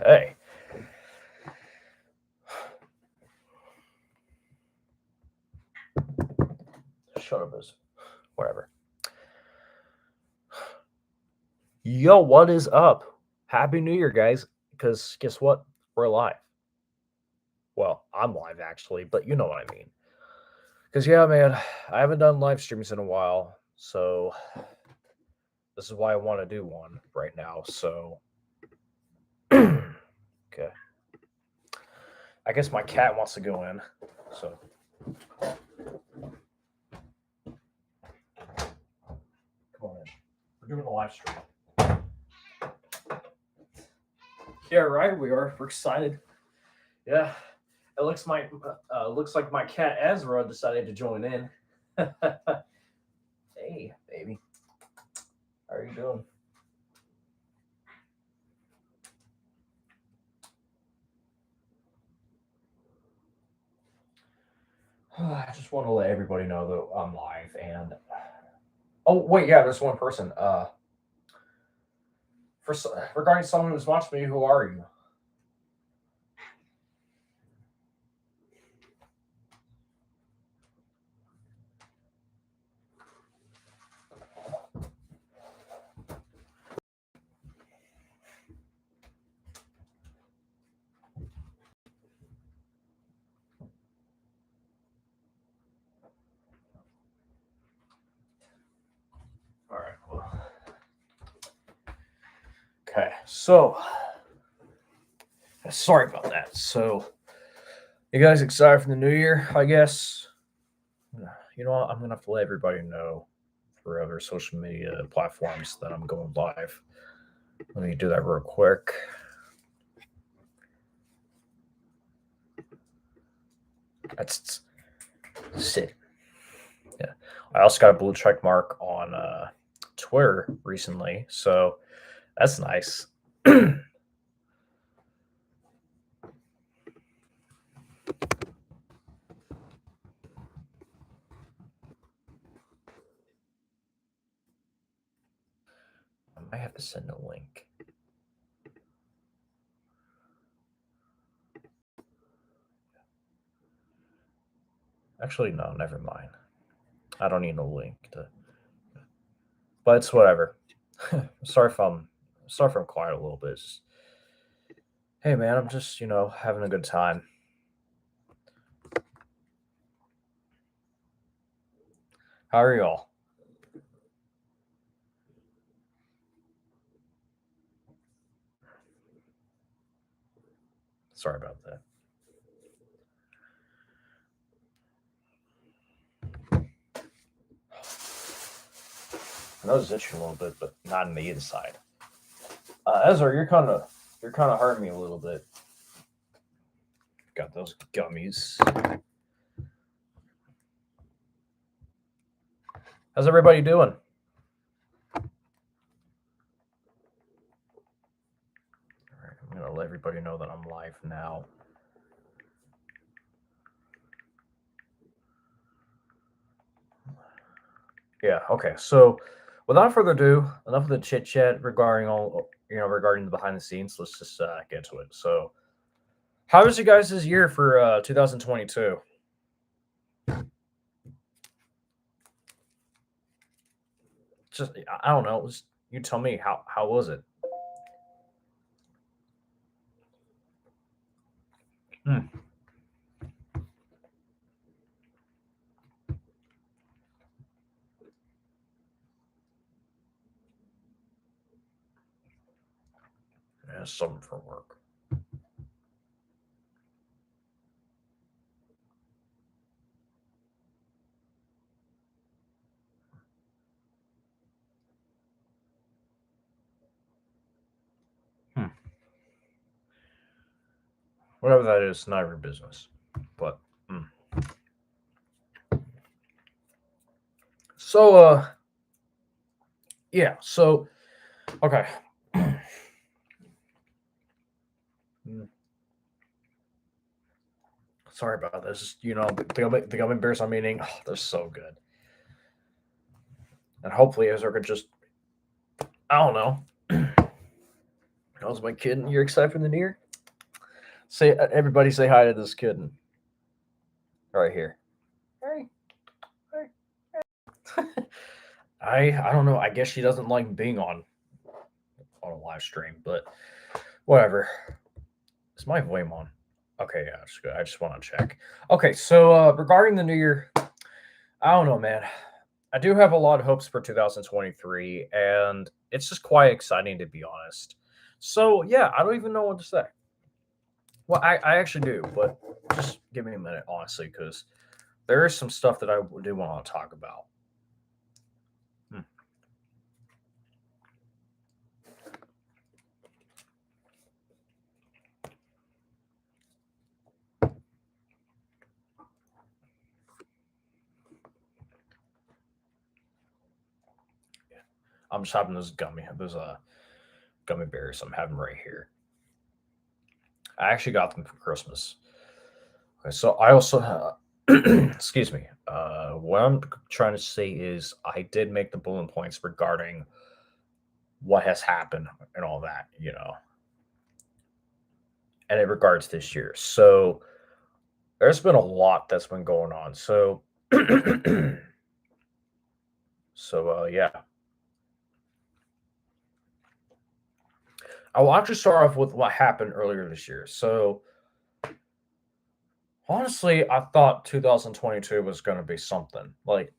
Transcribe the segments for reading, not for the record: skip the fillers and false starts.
Okay. Shut up, is whatever. Yo, what is up? Happy New Year, guys. Because guess what? We're live. Well, I'm live actually, but you know what I mean. Because, yeah, man, I haven't done live streams in a while. So, this is why I want to do one right now. So, okay. I guess my cat wants to go in. So, come on in. We're doing a live stream. Yeah, right. We are. We're excited. Yeah. It looks like my cat Ezra decided to join in. Hey, baby. How are you doing? I just want to let everybody know that I'm live and oh wait, yeah, there's one person. Regarding someone who's watched me, who are you? All right. Well, okay. So sorry about that. So you guys excited for the new year? I guess. You know what? I'm gonna have to let everybody know for other social media platforms that I'm going live. Let me do that real quick. That's sick. Yeah. I also got a blue check mark on Twitter recently, so that's nice. I might have to send a link. Actually, no, never mind. I don't need a link to, but it's whatever. Sorry if I'm quiet a little bit. Hey man, I'm just having a good time. How are y'all? Sorry about that. My nose is itching a little bit, but not on the inside. Ezra, you're kind of hurting me a little bit. Got those gummies. How's everybody doing? All right, I'm gonna let everybody know that I'm live now. Yeah. Okay. So, without further ado, enough of the chit chat regarding the behind the scenes. Let's just get to it. So, how was you guys' this year for 2022? Just I don't know. You tell me how was it? Hmm. Yeah, something for work. Hmm. Whatever that is, not your business. But so yeah. So okay. Hmm. Sorry about this. The gummy bears I'm eating, they're so good. And hopefully Ezra could just, I don't know, How's my kitten? You're excited for the new year? Say everybody say hi to this kitten right here. Hey, hey. I don't know. I guess she doesn't like being on a live stream, but whatever. Is my volume on? Okay, yeah, that's good. I just want to check. Okay, so regarding the new year, I don't know, man. I do have a lot of hopes for 2023, and it's just quite exciting to be honest. So yeah, I don't even know what to say. Well, I actually do, but just give me a minute, honestly, because there is some stuff that I do want to talk about. Hmm. I'm just having those gummy bears. I'm having right here. I actually got them for Christmas. Okay, so I also excuse me. What I'm trying to say is I did make the bullet points regarding what has happened and all that, and in regards this year. So there's been a lot that's been going on. So yeah. I will actually start off with what happened earlier this year. So honestly, I thought 2022 was going to be something. Like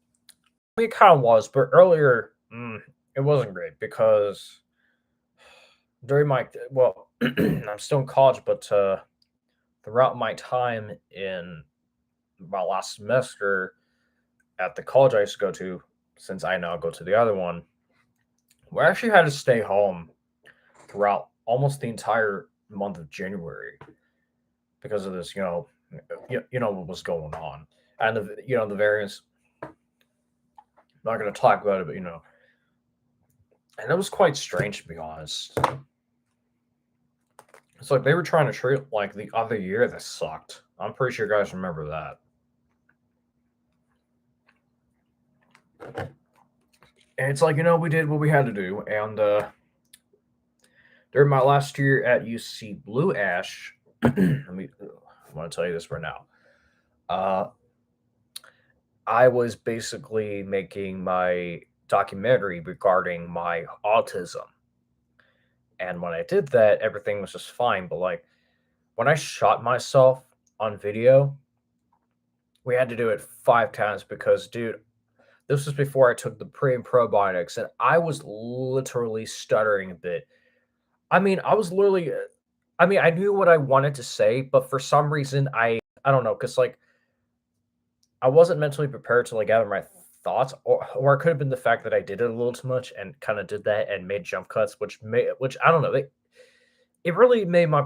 it kind of was, but earlier it wasn't great because during my well, I'm still in college, but throughout my time in my last semester at the college I used to go to, since I now go to the other one, we actually had to stay home throughout almost the entire month of January because of this, you know what was going on, and the variants. I'm not going to talk about it, but and it was quite strange to be honest. It's like they were trying to treat like the other year that sucked. I'm pretty sure you guys remember that. And it's like we did what we had to do, and during my last year at UC Blue Ash, I want to tell you this right now. Uh, I was basically making my documentary regarding my autism. And when I did that, everything was just fine. But like when I shot myself on video, we had to do it 5 times because, dude, this was before I took the pre and probiotics, and I was literally stuttering a bit. I mean, I was literally, I mean, I knew what I wanted to say, but for some reason, I don't know, because like I wasn't mentally prepared to like gather my thoughts, or it could have been the fact that I did it a little too much and kind of did that and made jump cuts, which I don't know. It really made my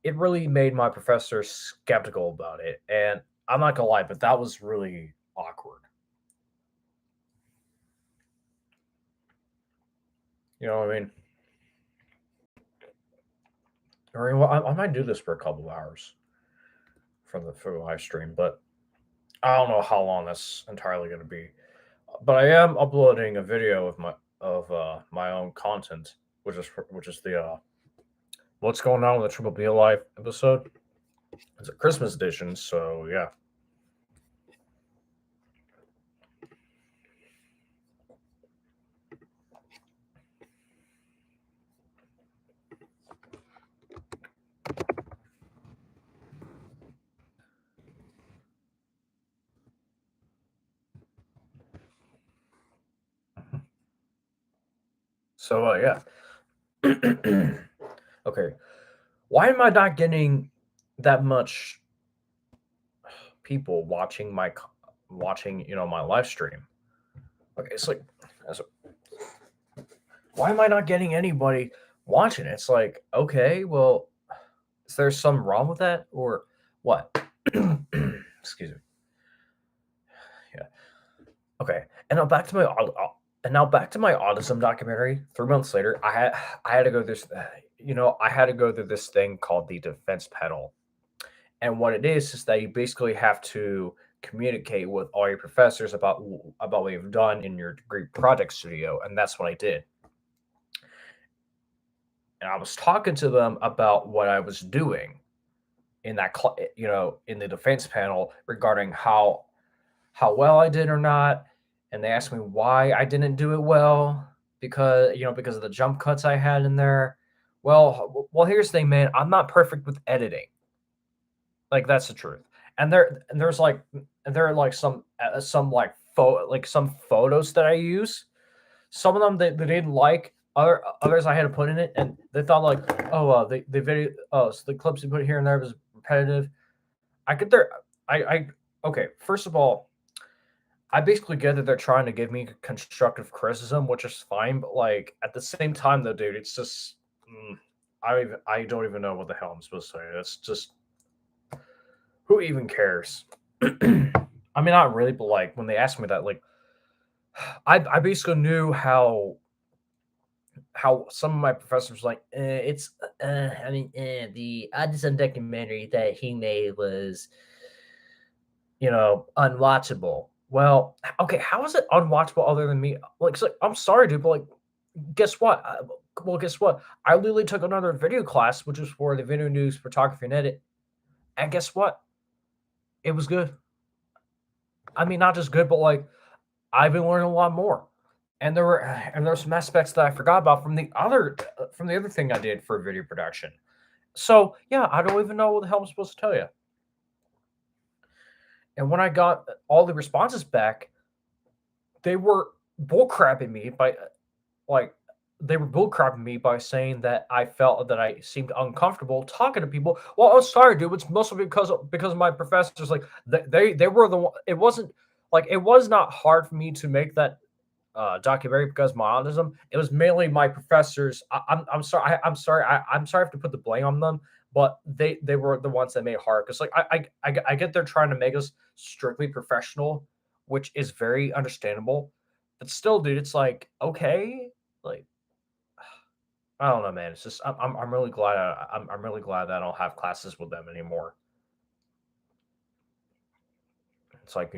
it really made my professor skeptical about it, and I'm not gonna lie, but that was really awkward. You know what I mean? Or well, I might do this for a couple of hours for the live stream, but I don't know how long that's entirely going to be. But I am uploading a video of my own content, which is the what's going on with the Triple B Live episode. It's a Christmas edition, so yeah. So yeah. Okay, why am I not getting that much people watching my live stream? Okay, it's like, it's why am I not getting anybody watching? It's like, okay, well, is there some wrong with that or what? Excuse me. Yeah. Okay. And now back to my autism documentary. 3 months later, I had to go this I had to go through this thing called the defense pedal. And what it is that you basically have to communicate with all your professors about what you've done in your degree project studio, and that's what I did. and I was talking to them about what I was doing in that in the defense panel regarding how well I did or not, and they asked me why I didn't do it well because of the jump cuts I had in there. Well, here's the thing, man. I'm not perfect with editing. Like that's the truth. There are like some like some photos that I use. Some of them they didn't like. Others I had to put in it, and they thought like, oh, the video, so the clips you put here and there was repetitive. I get their, I okay. First of all, I basically get that they're trying to give me constructive criticism, which is fine. But like at the same time, though, dude, it's just I don't even know what the hell I'm supposed to say. It's just who even cares? I mean, not really, but like when they asked me that, like I basically knew how some of my professors like the autism documentary that he made was unwatchable. Well, okay, how is it unwatchable other than me? Like, I'm sorry, dude, but like, guess what? Guess what? I literally took another video class, which was for the video news, photography, and edit, and guess what? It was good. I mean, not just good, but like I've been learning a lot more. And there were some aspects that I forgot about from the other thing I did for video production. So yeah, I don't even know what the hell I'm supposed to tell you. And when I got all the responses back, they were bullcrapping me by like they were bullcrapping me by saying that I felt that I seemed uncomfortable talking to people. Well, I'm sorry, dude. It's mostly because of my professors. Like they were the one. It wasn't like it was not hard for me to make that documentary because of my autism. It was mainly my professors. I'm sorry. I'm sorry I have to put the blame on them, but they were the ones that made it hard. Because like I get they're trying to make us strictly professional, which is very understandable. But still, dude, it's like okay, like I don't know, man. It's just I'm really glad I'm really glad that I don't have classes with them anymore. It's like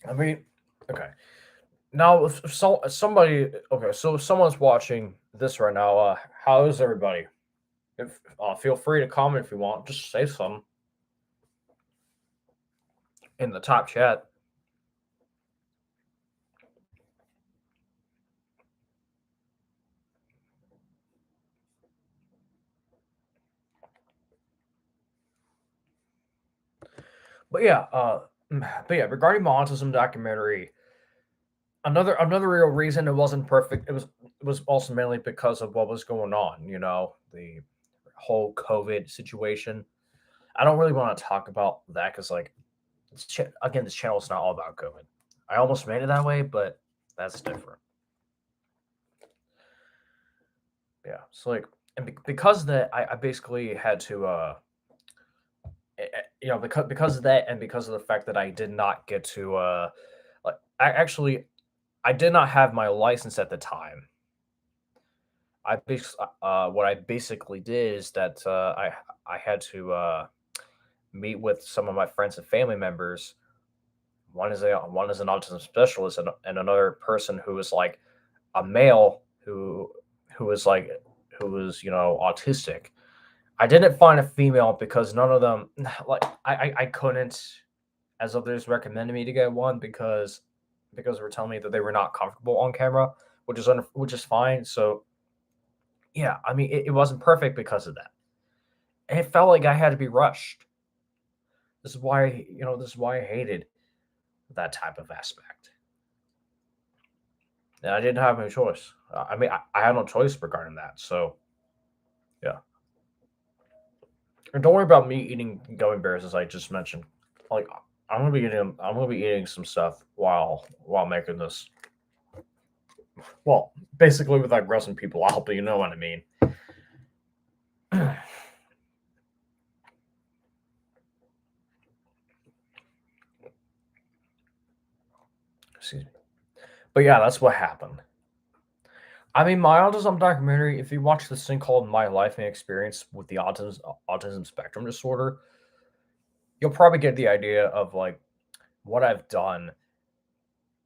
I mean, okay. Now, if somebody, okay, so if someone's watching this right now, how is everybody? If feel free to comment if you want. Just say something in the top chat. But yeah, regarding my autism documentary, another real reason it wasn't perfect. It was also mainly because of what was going on. The whole COVID situation. I don't really want to talk about that because like again, this channel is not all about COVID. I almost made it that way, but that's different. Yeah, so like, and because of that, I basically had to, because of that, and because of the fact that I did not get to, like, I did not have my license at the time. What I basically did is that I had to meet with some of my friends and family members. One is an autism specialist, and another person who is like a male who was like who was autistic. I didn't find a female because none of them like I couldn't, as others recommended me to get one because they were telling me that they were not comfortable on camera, which is fine. So yeah, I mean it wasn't perfect because of that, and it felt like I had to be rushed. This is why I hated that type of aspect, and I didn't have any choice. I mean I had no choice regarding that. So yeah. And don't worry about me eating gummy bears, as I just mentioned. Like I'm gonna be eating some stuff while making this. Well, basically without grossing people out, but you know what I mean. Excuse me. But yeah, that's what happened. I mean, my autism documentary. If you watch this thing called "My Life and Experience with the Autism Spectrum Disorder," you'll probably get the idea of like what I've done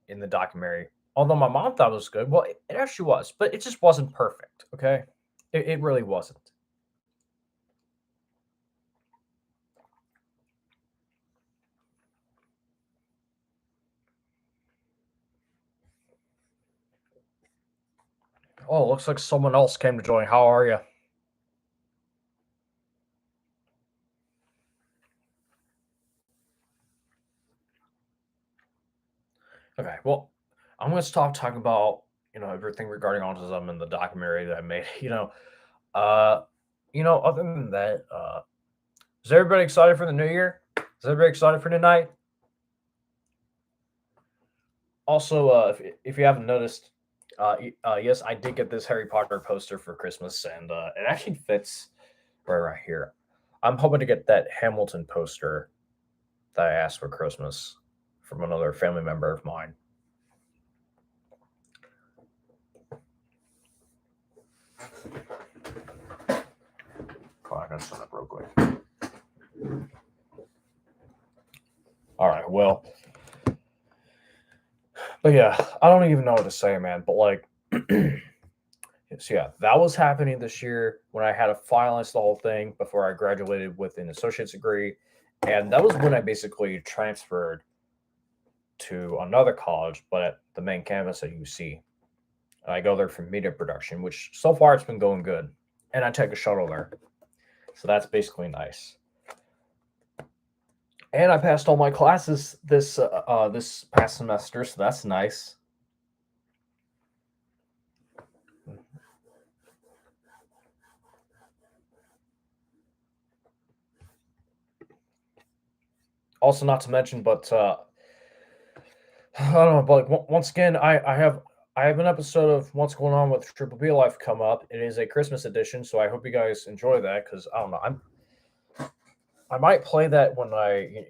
in the documentary. Although my mom thought it was good, well, it actually was, but it just wasn't perfect. Okay, it really wasn't. Oh, looks like someone else came to join. How are you? Okay, well, I'm going to stop talking about everything regarding autism in the documentary that I made. Uh, other than that, is everybody excited for the new year? Is everybody excited for tonight? Also, if you haven't noticed, yes, I did get this Harry Potter poster for Christmas, and it actually fits right here. I'm hoping to get that Hamilton poster that I asked for Christmas from another family member of mine. Come on, I gotta set up real quick. All right, well, but yeah, I don't even know what to say, man. But like, so yeah, that was happening this year when I had to finalize the whole thing before I graduated with an associate's degree, and that was when I basically transferred to another college, but at the main campus at UC. I go there for media production, which so far it's been going good, and I take a shuttle there, so that's basically nice. And I passed all my classes this past semester, so that's nice. Also, not to mention, but I don't know, but like once again, I have an episode of What's Going On with Triple B Life come up. It is a Christmas edition, so I hope you guys enjoy that because I don't know, I might play that when I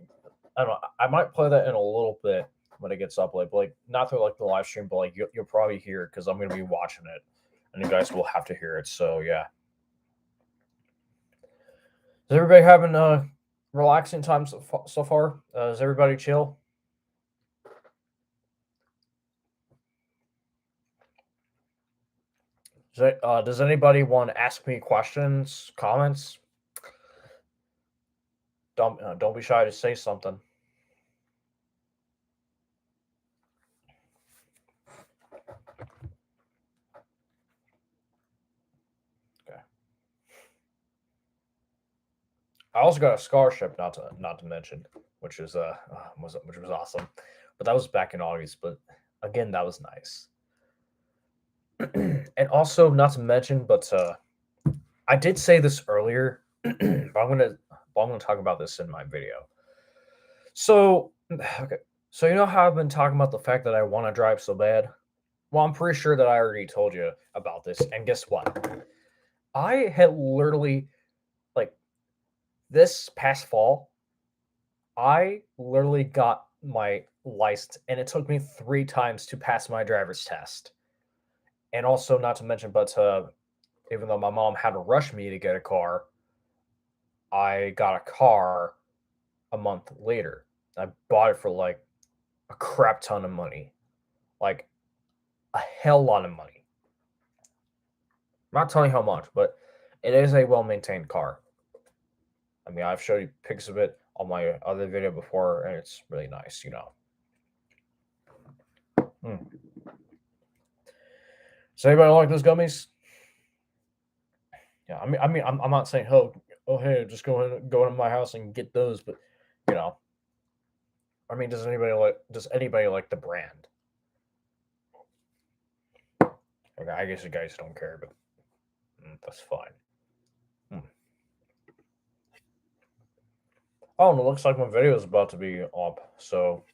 don't know, I might play that in a little bit when it gets up, like not through like the live stream, but like you'll probably hear it because I'm gonna be watching it, and you guys will have to hear it. So yeah, is everybody having relaxing time so far? Is everybody chill? Does anybody want to ask me questions, comments? Don't be shy to say something. Okay. I also got a scholarship, not to mention, which is which was awesome. But that was back in August. But again, that was nice. And also, not to mention, but I did say this earlier, but I'm gonna talk about this in my video. So, okay, so you know how I've been talking about the fact that I want to drive so bad. Well, I'm pretty sure that I already told you about this. And guess what? I had literally like this past fall, I literally got my license, and it took me 3 times to pass my driver's test. And also, not to mention, but even though my mom had to rush me to get a car, I got a car a month later. I bought it for like a crap ton of money, like a hell lot of money. I'm not telling you how much, but it is a well maintained car. I mean, I've showed you pics of it on my other video before, and it's really nice. Hmm. Does anybody like those gummies? Yeah, I mean, I'm not saying, oh, hey, just go into my house and get those, but you know, I mean, does anybody like the brand? Okay, I guess you guys don't care, but that's fine. Hmm. Oh, and it looks like my video is about to be up. So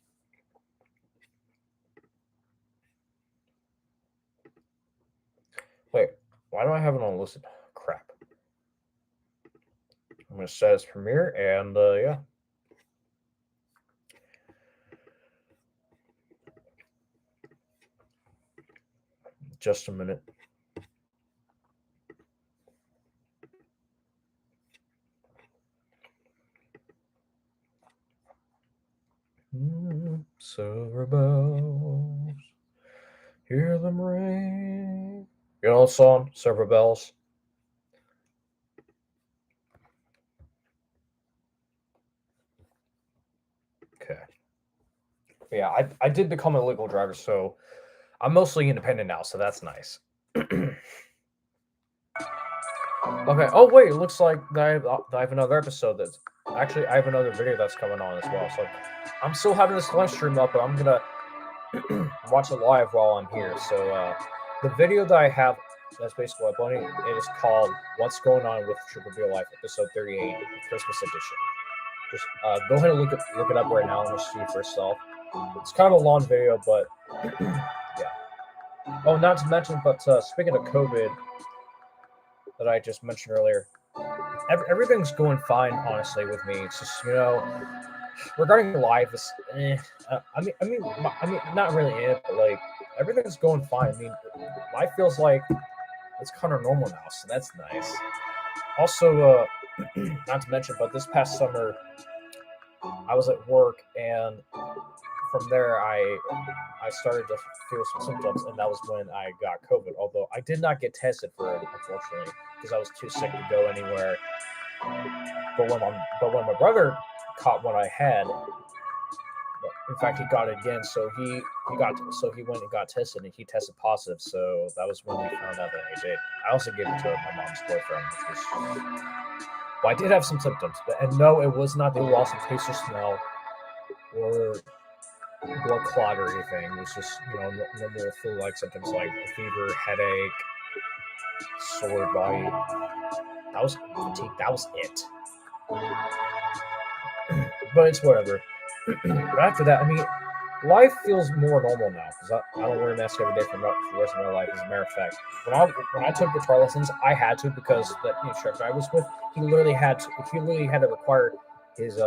wait, why do I have it on listed? Crap. I'm gonna set as premiere, and yeah, just a minute. Silver bells, hear them ring. You know the song, Silver Bells? Okay. Yeah, I did become a legal driver, so I'm mostly independent now, so that's nice. Okay. Oh wait, it looks like I have another episode that's actually I have another video that's coming on as well. So I'm still having this live stream up, but I'm gonna watch it live while I'm here. So the video that I have that's basically uploading it is called "What's Going On with Triple B Life," episode 38, Christmas edition. Just go ahead and look it up right now and just see for yourself. It's kind of a long video, but yeah. Oh, not to mention, but speaking of COVID, that I just mentioned earlier, everything's going fine, honestly, with me. It's just regarding life, I mean, not really it, but like everything's going fine. I mean, life feels like it's kind of normal now, so that's nice. Also, not to mention, but this past summer, I was at work, and from there, I started to feel some symptoms, and that was when I got COVID. Although I did not get tested for it, unfortunately, because I was too sick to go anywhere. But when my brother caught what I had, in fact, he got it again. So he went and got tested, and he tested positive. So that was when we found out that I did. I also gave it to my mom's boyfriend, which was. Well, I did have some symptoms, and no, it was not the loss of taste or smell or blood clot or anything. It was just normal flu-like symptoms like fever, headache, sore body. That was fatigue. That was it. But it's whatever. But after that, I mean, life feels more normal now because I don't wear a mask every day for the rest of my life. As a matter of fact, when I took guitar lessons, I had to because the instructor I was with, he literally had to require his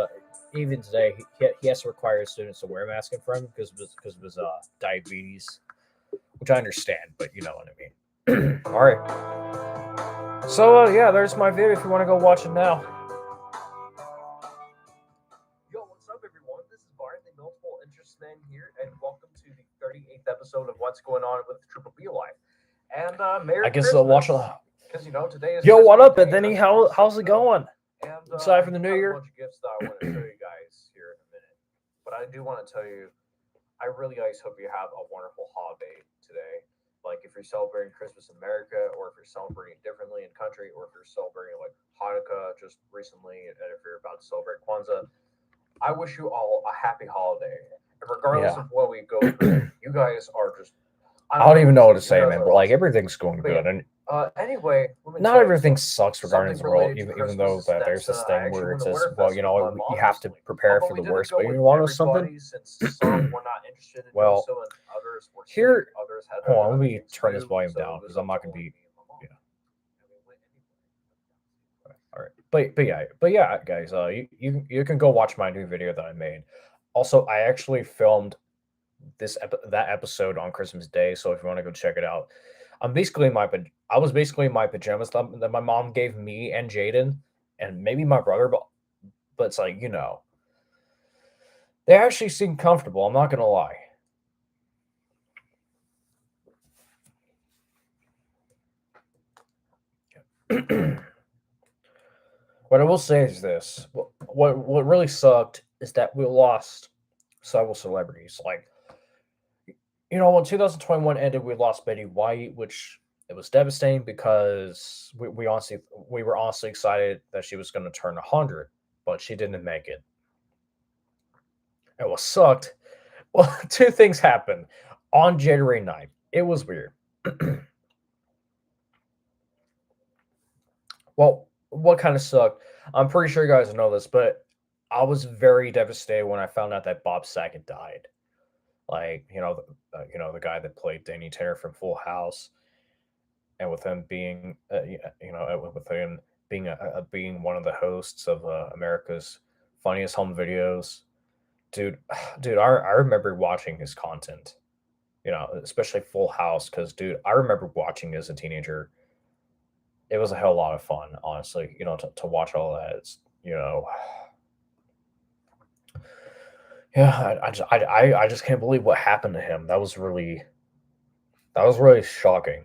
even today he has to require his students to wear a mask in front of him because of his diabetes, which I understand, but you know what I mean. All right, so yeah, there's my video if you want to go watch it now. Yo, what's up, everyone? This is Bart, the Multiple Interest Man here, and welcome to the 38th episode of What's Going On with Triple B Life. And Merry Christmas. Watch a because today is. Yo, what up, Anthony? How's it going? And aside from the New Year, a bunch of gifts that I want to show you guys here in a minute. But I do want to tell you, I really guys hope you have a wonderful holiday today. Like if you're celebrating Christmas in America, or if you're celebrating differently in country, or if you're celebrating like Hanukkah just recently, and if you're about to celebrate Kwanzaa. I wish you all a happy holiday. And regardless of what we go through, you guys are just. I don't even know what to say, man. But like everything's going good, and anyway, not everything sucks regarding the world. Even though that there's this thing where it says, well, you have to prepare for the worst. But you want to know something? Well, here. Hold on, let me turn this volume down because I'm not gonna be. All right, but yeah, guys, you can go watch my new video that I made. Also, I actually filmed that episode on Christmas Day, so if you want to go check it out, I was basically in my pajamas that my mom gave me and Jaden, and maybe my brother, but it's like they actually seem comfortable. I'm not gonna lie. What I will say is this: what really sucked is that we lost several celebrities. Like, when 2021 ended, we lost Betty White, which it was devastating because we were honestly excited that she was going to turn 100, but she didn't make it. And what sucked, well, two things happened on January 9th. It was weird. Well, what kind of sucked? I'm pretty sure you guys know this, but I was very devastated when I found out that Bob Saget died. Like, the guy that played Danny Tanner from Full House, and with him being, with him being one of the hosts of America's Funniest Home Videos, dude, I remember watching his content, especially Full House, because, dude, I remember watching as a teenager. It was a hell of a lot of fun, honestly, to watch all that. It's, Yeah, I just can't believe what happened to him. That was really shocking.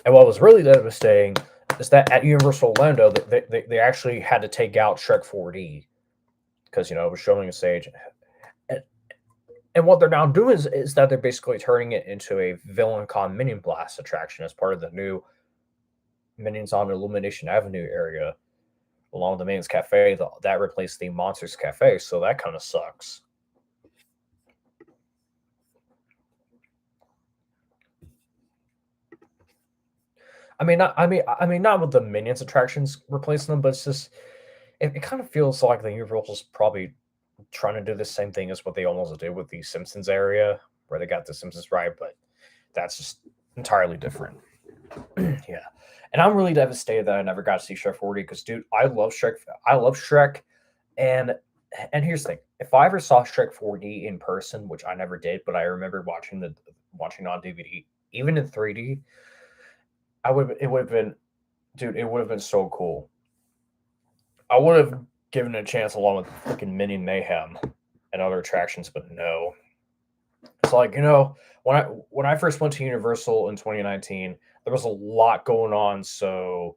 And what was really devastating is that at Universal Orlando, they actually had to take out Shrek 4D because it was showing a stage. And, and what they're now doing is that they're basically turning it into a Villain Con Minion Blast attraction as part of the new Minions on Illumination Avenue area along the Minions Cafe that replaced the Monsters Cafe. So that kind of sucks. Not with the Minions attractions replacing them, but it's just it kind of feels like the Universal's probably trying to do the same thing as what they almost did with the Simpsons area, where they got the Simpsons right, but that's just entirely different. Yeah, and I'm really devastated that I never got to see Shrek 40 because, dude, I love Shrek. I love Shrek, and here's the thing: if I ever saw Shrek 4D in person, which I never did, but I remember watching on DVD, even in 3D, I would it would have been, dude, it would have been so cool. I would have given it a chance along with freaking Minion Mayhem and other attractions, but no. It's like, when I first went to Universal in 2019, there was a lot going on, so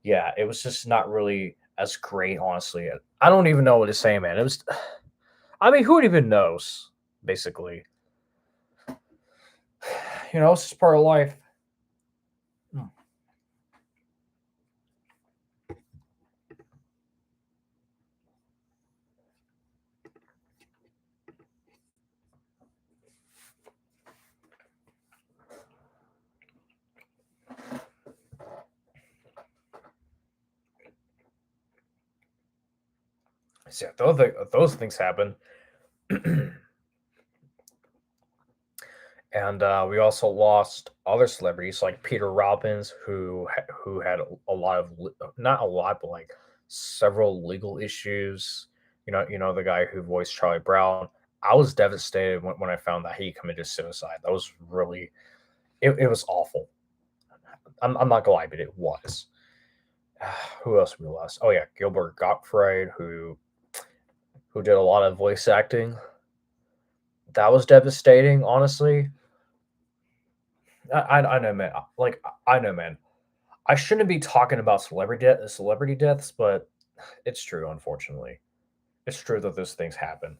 yeah, it was just not really as great, honestly. I don't even know what to say, man. It was who even knows, basically. It's just part of life. Hmm. So yeah, those things happen. And we also lost other celebrities like Peter Robbins, who had a lot of not a lot, but like several legal issues. The guy who voiced Charlie Brown. I was devastated when I found that he committed suicide. That was really it was awful. I'm not gonna lie, but it was. Who else we lost? Oh yeah, Gilbert Gottfried, who did a lot of voice acting. That was devastating, honestly. I know, man. Like I know, man. I shouldn't be talking about celebrity deaths, but it's true. Unfortunately, it's true that those things happen.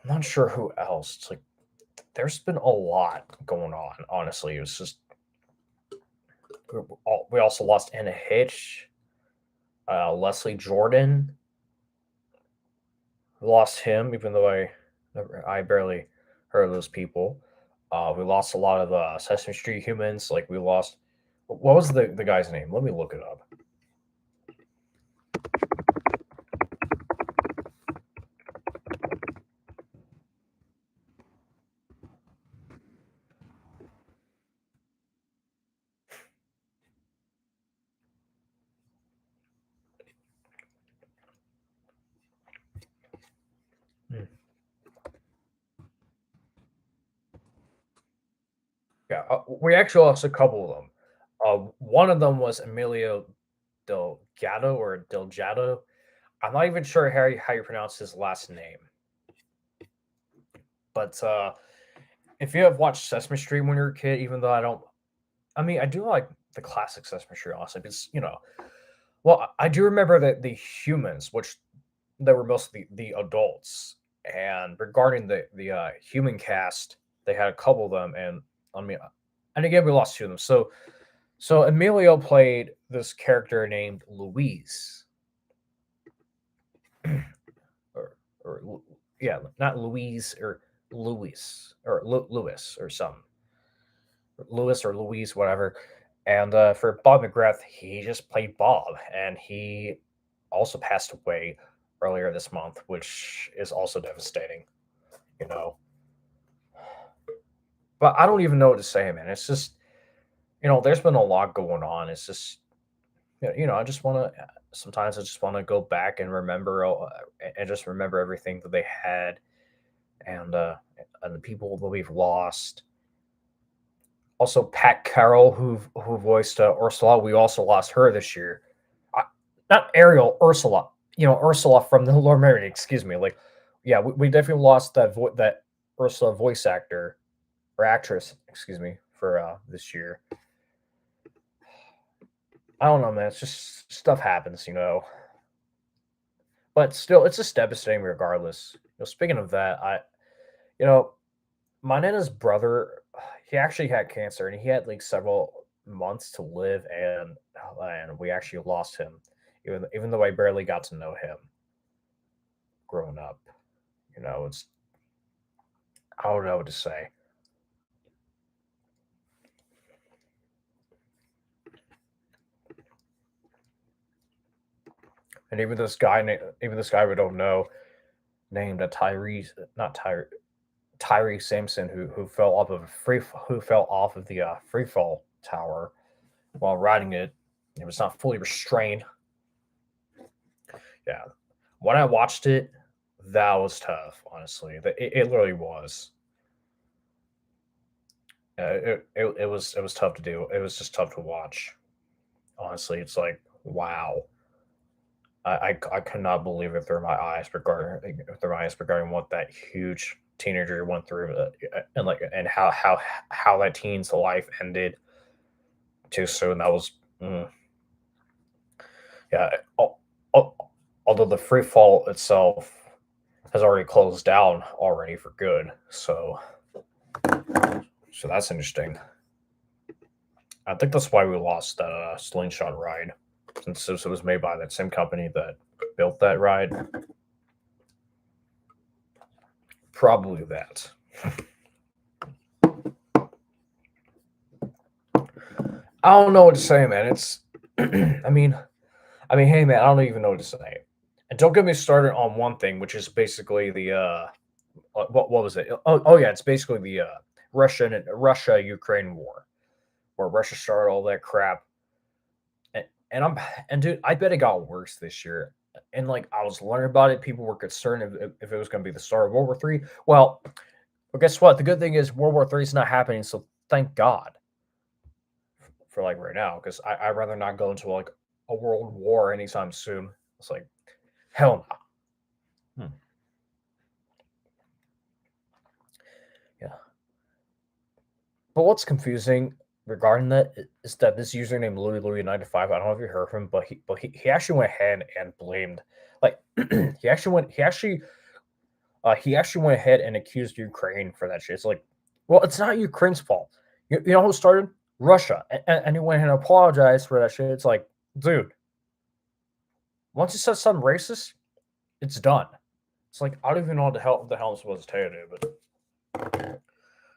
I'm not sure who else. It's like there's been a lot going on. Honestly, it was just we also lost Anna Hitch, Leslie Jordan. We lost him, even though I barely heard of those people. We lost a lot of Sesame Street humans. Like we lost. What was the guy's name? Let me look it up. Hmm. Yeah, we actually lost a couple of them. One of them was Emilio Delgado or Delgado. I'm not even sure how you pronounce his last name, but if you have watched Sesame Street when you were a kid, even though I do like the classic Sesame Street, honestly. It's well, I do remember that the humans, which they were mostly the adults, and regarding the human cast, they had a couple of them, and I mean, and again, we lost two of them. So Emilio played this character named Louise, or yeah, not Louise or Louis or Lewis or something, Lewis or Louise, whatever. And for Bob McGrath, he just played Bob, and he also passed away earlier this month, which is also devastating. You know, but I don't even know what to say, man. It's just there's been a lot going on. It's just I just want to. Sometimes I just want to go back and remember and just remember everything that they had, and and the people that we've lost. Also, Pat Carroll, who voiced Ursula, we also lost her this year. I, not Ariel, Ursula. Ursula from the Little Mermaid. Excuse me. Like, yeah, we definitely lost that Ursula voice actor or actress. Excuse me for this year. I don't know, man. It's just stuff happens. But still, it's just devastating regardless. Speaking of that, you know, my Nana's brother, he actually had cancer, and he had like several months to live, and we actually lost him, even though I barely got to know him growing up. It's I don't know what to say. And even this guy we don't know, named a Tyrese, not Tyree Sampson, who fell off of the free fall tower while riding it. It was not fully restrained. Yeah, when I watched it, that was tough. Honestly, it literally was. It was tough to do. It was just tough to watch. Honestly, it's like wow. I could not believe it through my eyes regarding what that huge teenager went through, and how that teen's life ended too soon. That was yeah. Although the free fall itself has already closed down already for good, so that's interesting. I think that's why we lost that slingshot ride, since it was made by that same company that built that ride. Probably that. I don't know what to say, man. It's, hey, man, I don't even know what to say. And don't get me started on one thing, which is basically the what was it? Oh yeah, it's basically the Russia Ukraine war, where Russia started all that crap. And and dude, I bet it got worse this year. And like I was learning about it, people were concerned if it was going to be the start of World War III. Well, guess what? The good thing is World War III is not happening, so thank God for like right now, because I'd rather not go into like a world war anytime soon. It's like hell no. Yeah. But what's confusing regarding that is that this username Louis 95. I don't know if you heard from him, but he actually went ahead and blamed, like he actually went ahead and accused Ukraine for that shit. It's like, well, it's not Ukraine's fault. You know who started? Russia, and he went ahead and apologized for that shit. It's like, dude, once you said something racist, it's done. It's like I don't even know what the hell I'm supposed to tell you, but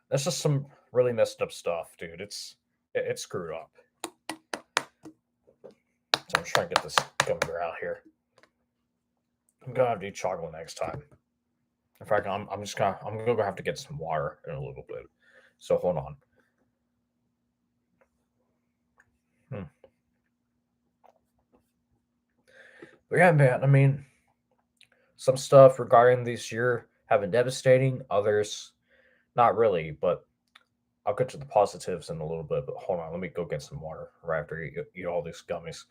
that's just some really messed up stuff, dude. It's screwed up. So I'm trying to get this gummy out here. I'm gonna have to eat chocolate next time. In fact, I'm gonna have to get some water in a little bit. So hold on. Hmm. But yeah, man. Some stuff regarding this year have been devastating. Others, not really. But I'll get to the positives in a little bit. But hold on, let me go get some water right after you eat all these gummies.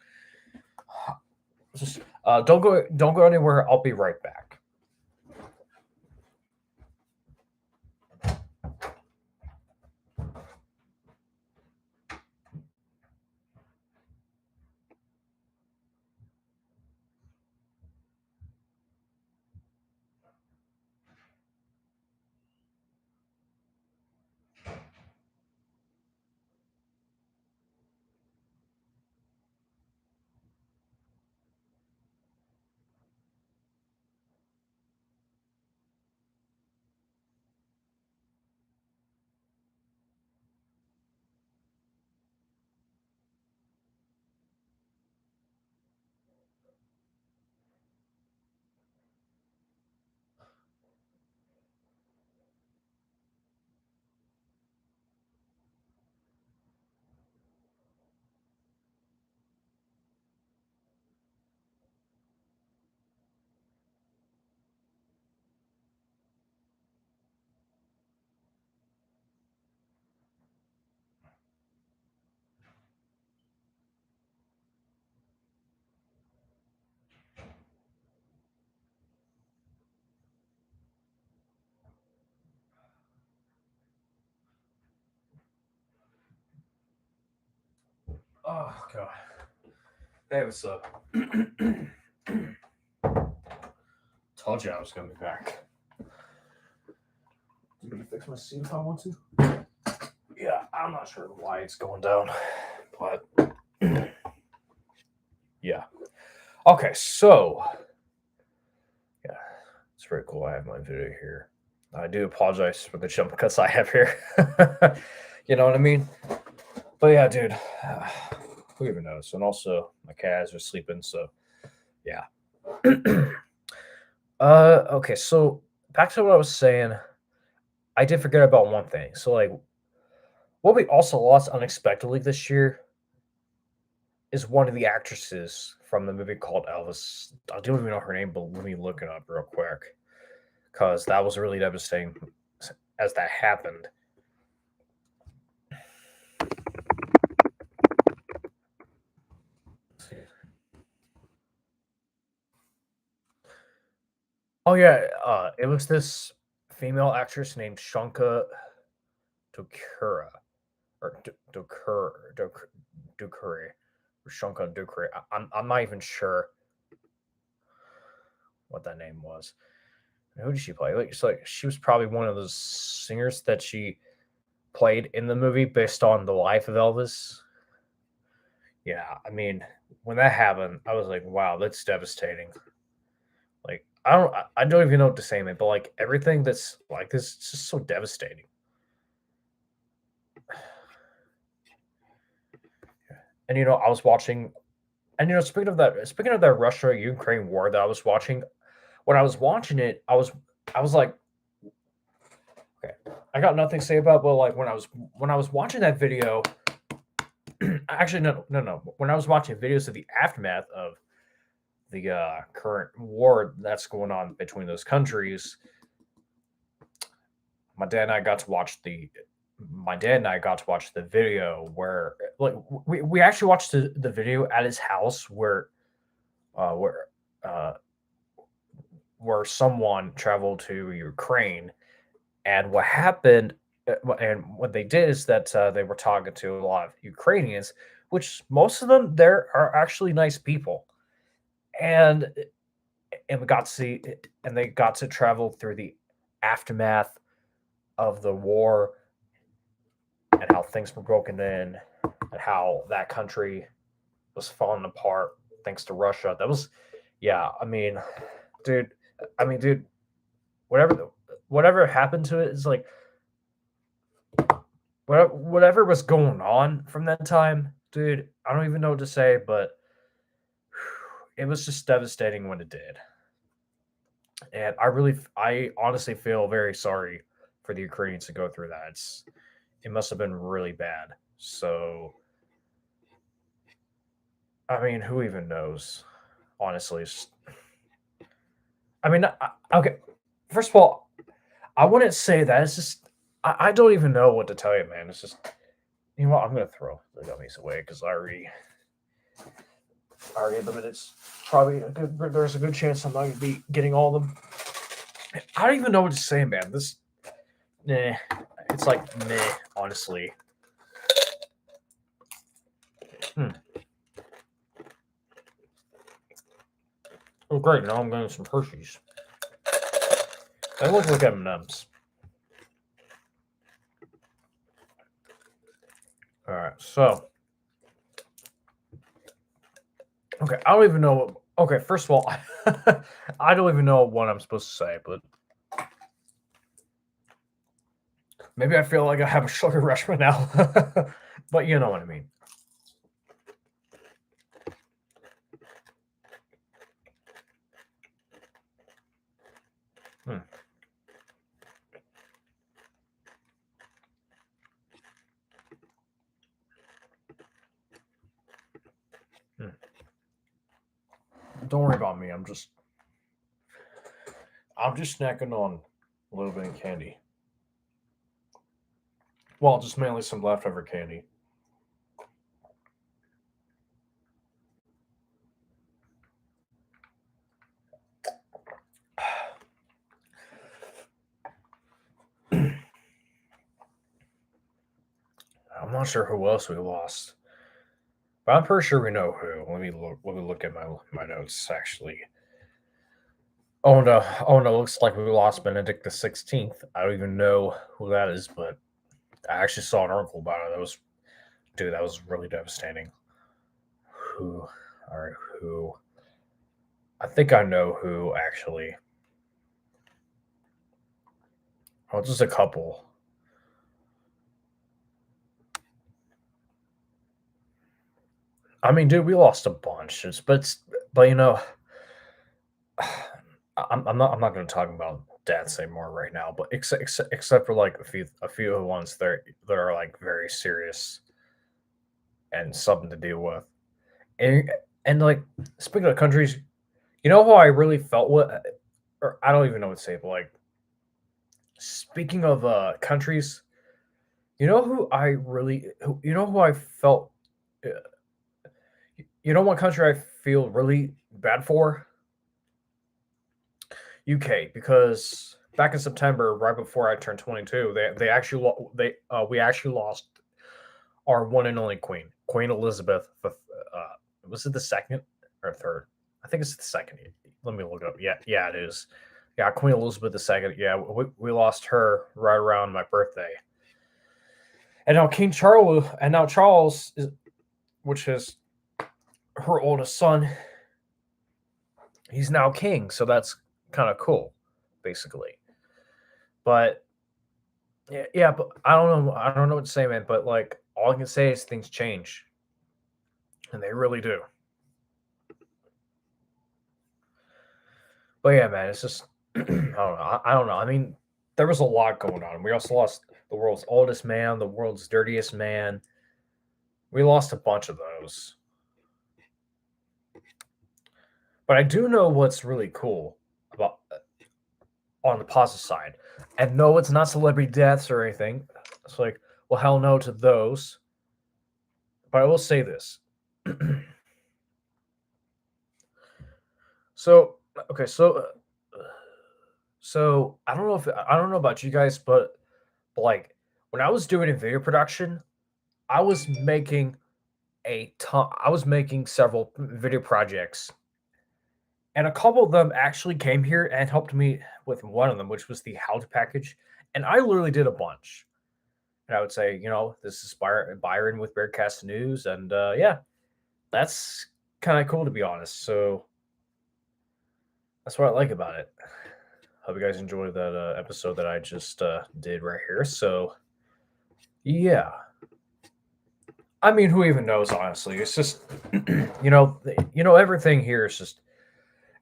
Just don't go anywhere. I'll be right back. Oh god. Hey, what's up? Told you I was gonna be back. I'm gonna fix my seat if I want to. Yeah, I'm not sure why it's going down, but yeah. Okay, so yeah, it's very cool. I have my video here. I do apologize for the jump cuts I have here. You know what I mean? But yeah, dude, who even knows? And also, my cats are sleeping, so yeah. Okay, so back to what I was saying. I did forget about one thing. So, like, what we also lost unexpectedly this year is one of the actresses from the movie called Elvis. I don't even know her name, but let me look it up real quick because that was really devastating as that happened. Oh yeah, it was this female actress named Shanka Dokura or Dukuri or Shanka Dukuri. I'm not even sure what that name was. Who did she play? Like, it's like she was probably one of those singers that she played in the movie based on the life of Elvis. Yeah, I mean, when that happened, I was like, wow, that's devastating. Like, I don't even know what to say, man. But like everything that's like this, is just so devastating. And I was watching, and speaking of that Russia Ukraine war that I was watching, when I was watching it, I was like, okay, I got nothing to say about, but like when I was watching that video, actually no, when I was watching videos of the aftermath of the current war that's going on between those countries, my dad and I got to watch the video where like we actually watched the video at his house uh where uh where someone traveled to Ukraine. And what happened, and what they did is that they were talking to a lot of Ukrainians, which most of them there are actually nice people, and we got to see, and they got to travel through the aftermath of the war and how things were broken in, and how that country was falling apart thanks to Russia. That was, yeah. Dude, dude, whatever whatever happened to it is like whatever was going on from that time, dude, I don't even know what to say, but it was just devastating when it did. And I honestly feel very sorry for the Ukrainians to go through that. It must have been really bad. So, I mean, who even knows? Honestly, okay. First of all, I wouldn't say that. It's just I don't even know what to tell you, man. It's just what, I'm gonna throw the gummies away because I already admitted it's probably there's a good chance I'm not gonna be getting all of them. I don't even know what to say, man. Nah, it's like meh, honestly. Hmm. Oh, great! Now I'm getting some Hershey's. They look like M&Ms. All right, so okay, I don't even know. Okay, first of all, I don't even know what I'm supposed to say, but maybe I feel like I have a sugar rush right now. But you know what I mean. Hmm. Hmm. Don't worry about me. I'm just snacking on a little bit of candy. Well, just mainly some leftover candy. I'm not sure who else we lost. But I'm pretty sure we know who. Let me look at my notes actually. Oh no! Looks like we lost Benedict XVI. I don't even know who that is, but I actually saw an article about it. That was really devastating. Who? All right, who? I think I know who actually. Oh, just a couple. I mean, dude, we lost a bunch. But I'm not going to talk about deaths anymore right now. But except for like a few of the ones that are like very serious and something to deal with. And and like speaking of countries, you know how I really felt what, or I don't even know what to say, but like speaking of countries, you know who I felt, uh, you know what country I feel really bad for? UK, because back in September, right before I turned 22, they actually we actually lost our one and only queen, Queen Elizabeth. Was it the second or third? I think it's the second. Let me look it up. Yeah, it is. Yeah, Queen Elizabeth II. Yeah, we lost her right around my birthday, and now Charles is, which is her oldest son. He's now king, so that's kind of cool, basically. But yeah, but I don't know what to say, man. But like, all I can say is things change, and they really do. But yeah, man, it's just I don't know. I don't know. I mean, there was a lot going on. We also lost the world's oldest man, the world's dirtiest man. We lost a bunch of those. But I do know what's really cool about on the positive side. And no, it's not celebrity deaths or anything. It's like, well, hell no to those. But I will say this. So okay, so I don't know about you guys, but like when I was doing a video production, I was making I was making several video projects, and a couple of them actually came here and helped me with one of them, which was the how to package. And I literally did a bunch. And I would say, this is Byron with Bearcast News, and yeah, that's kind of cool to be honest. So that's what I like about it. Hope you guys enjoyed that episode that I just did right here. So yeah, I mean, who even knows? Honestly, it's just everything here is just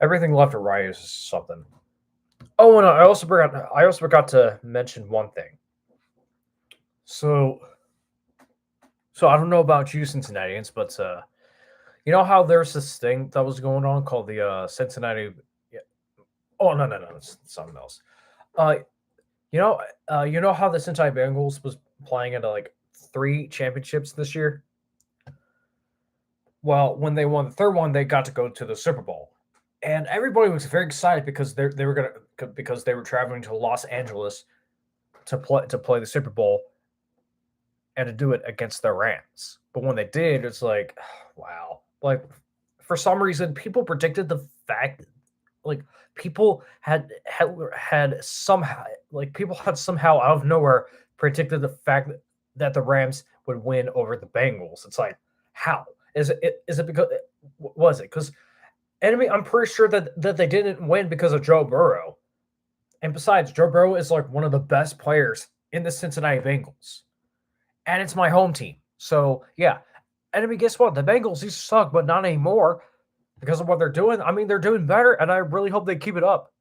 everything left or right is just something. Oh, and I also forgot to mention one thing. So I don't know about you, Cincinnatians, but you know how there's this thing that was going on called the Cincinnati. Yeah. Oh no, it's something else. Uh, you know how the Cincinnati Bengals was playing into like three championships this year. Well, when they won the third one, they got to go to the Super Bowl, and everybody was very excited because they were gonna because they were traveling to Los Angeles to play the Super Bowl and to do it against the Rams. But when they did, it's like, wow. Like for some reason, people predicted the fact, like people had somehow out of nowhere predicted the fact that the Rams would win over the Bengals. It's like, how is it because was it because enemy? I'm pretty sure that they didn't win because of Joe Burrow. And besides, Joe Burrow is like one of the best players in the Cincinnati Bengals, and it's my home team. So yeah, and I mean, guess what? The Bengals used to suck, but not anymore because of what they're doing. I mean, they're doing better, and I really hope they keep it up.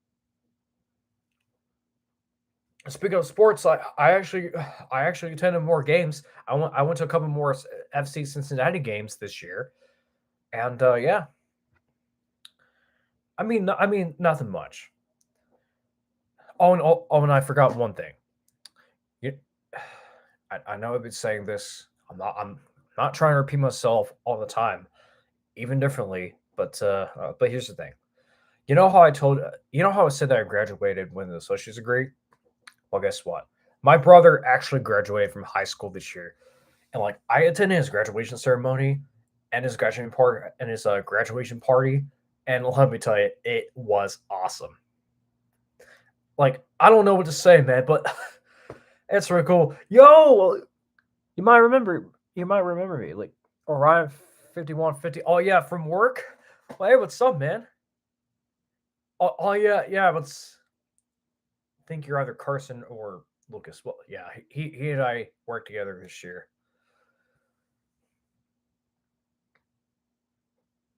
Speaking of sports, I actually attended more games. I went to a couple more FC Cincinnati games this year, and yeah, I mean nothing much. And I forgot one thing. You, I know I've been saying this. I'm not trying to repeat myself all the time, even differently. But here's the thing. You know how I said that I graduated with an associate's degree? Well, guess what? My brother actually graduated from high school this year, and like I attended his graduation ceremony, and his graduation party, and let me tell you, it was awesome. Like, I don't know what to say, man, but it's really cool. Yo, you might remember you might remember me, like Orion 5150. Oh yeah, from work. Well, hey, what's up, man? Oh yeah, yeah. What's I think you're either Carson or Lucas. Well, yeah, he and I worked together this year.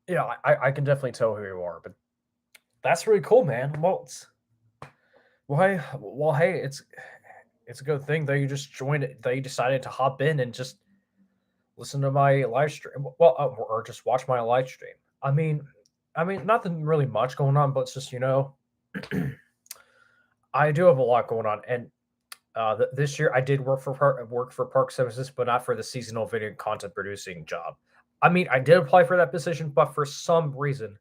Yeah, I can definitely tell who you are, but that's really cool, man. Well, hey, it's a good thing that you just joined it, that you decided to hop in and just listen to my live stream. Well, or just watch my live stream. I mean, nothing really much going on, but it's just I do have a lot going on, and this year I did work for Park Services, but not for the seasonal video content producing job. I mean, I did apply for that position, but for some reason,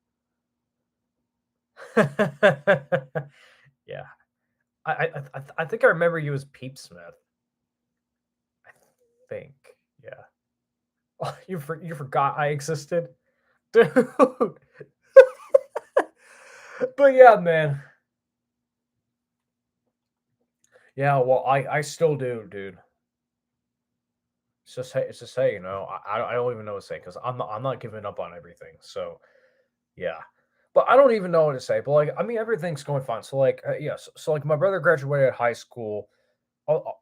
yeah, I think I remember you as Peep Smith. I think, yeah. You forgot I existed, dude. But yeah, man. Yeah, well, I still do, dude. It's just hey, I don't even know what to say because I'm not giving up on everything. So yeah, but I don't even know what to say. But like, I mean, everything's going fine. So like, yes, so like, my brother graduated high school. al-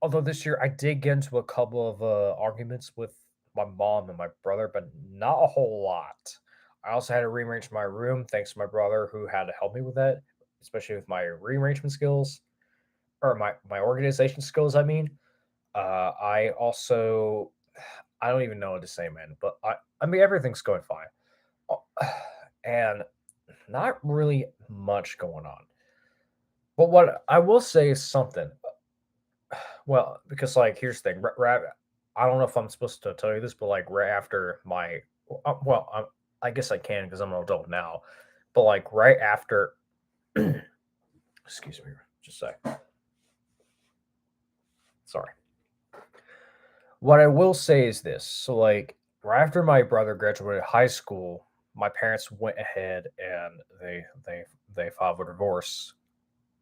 Although this year I did get into a couple of arguments with my mom and my brother, but not a whole lot. I also had to rearrange my room thanks to my brother who had to help me with that, especially with my rearrangement skills or my organization skills. I mean. I also I don't even know what to say, man, but I mean everything's going fine. And not really much going on. But what I will say is something. Well, because like here's the thing, I don't know if I'm supposed to tell you this, but like right after my well, I guess I can because I'm an adult now. But like right after, excuse me, just a sec. Sorry. What I will say is this. So, like, right after my brother graduated high school, my parents went ahead and they filed for divorce.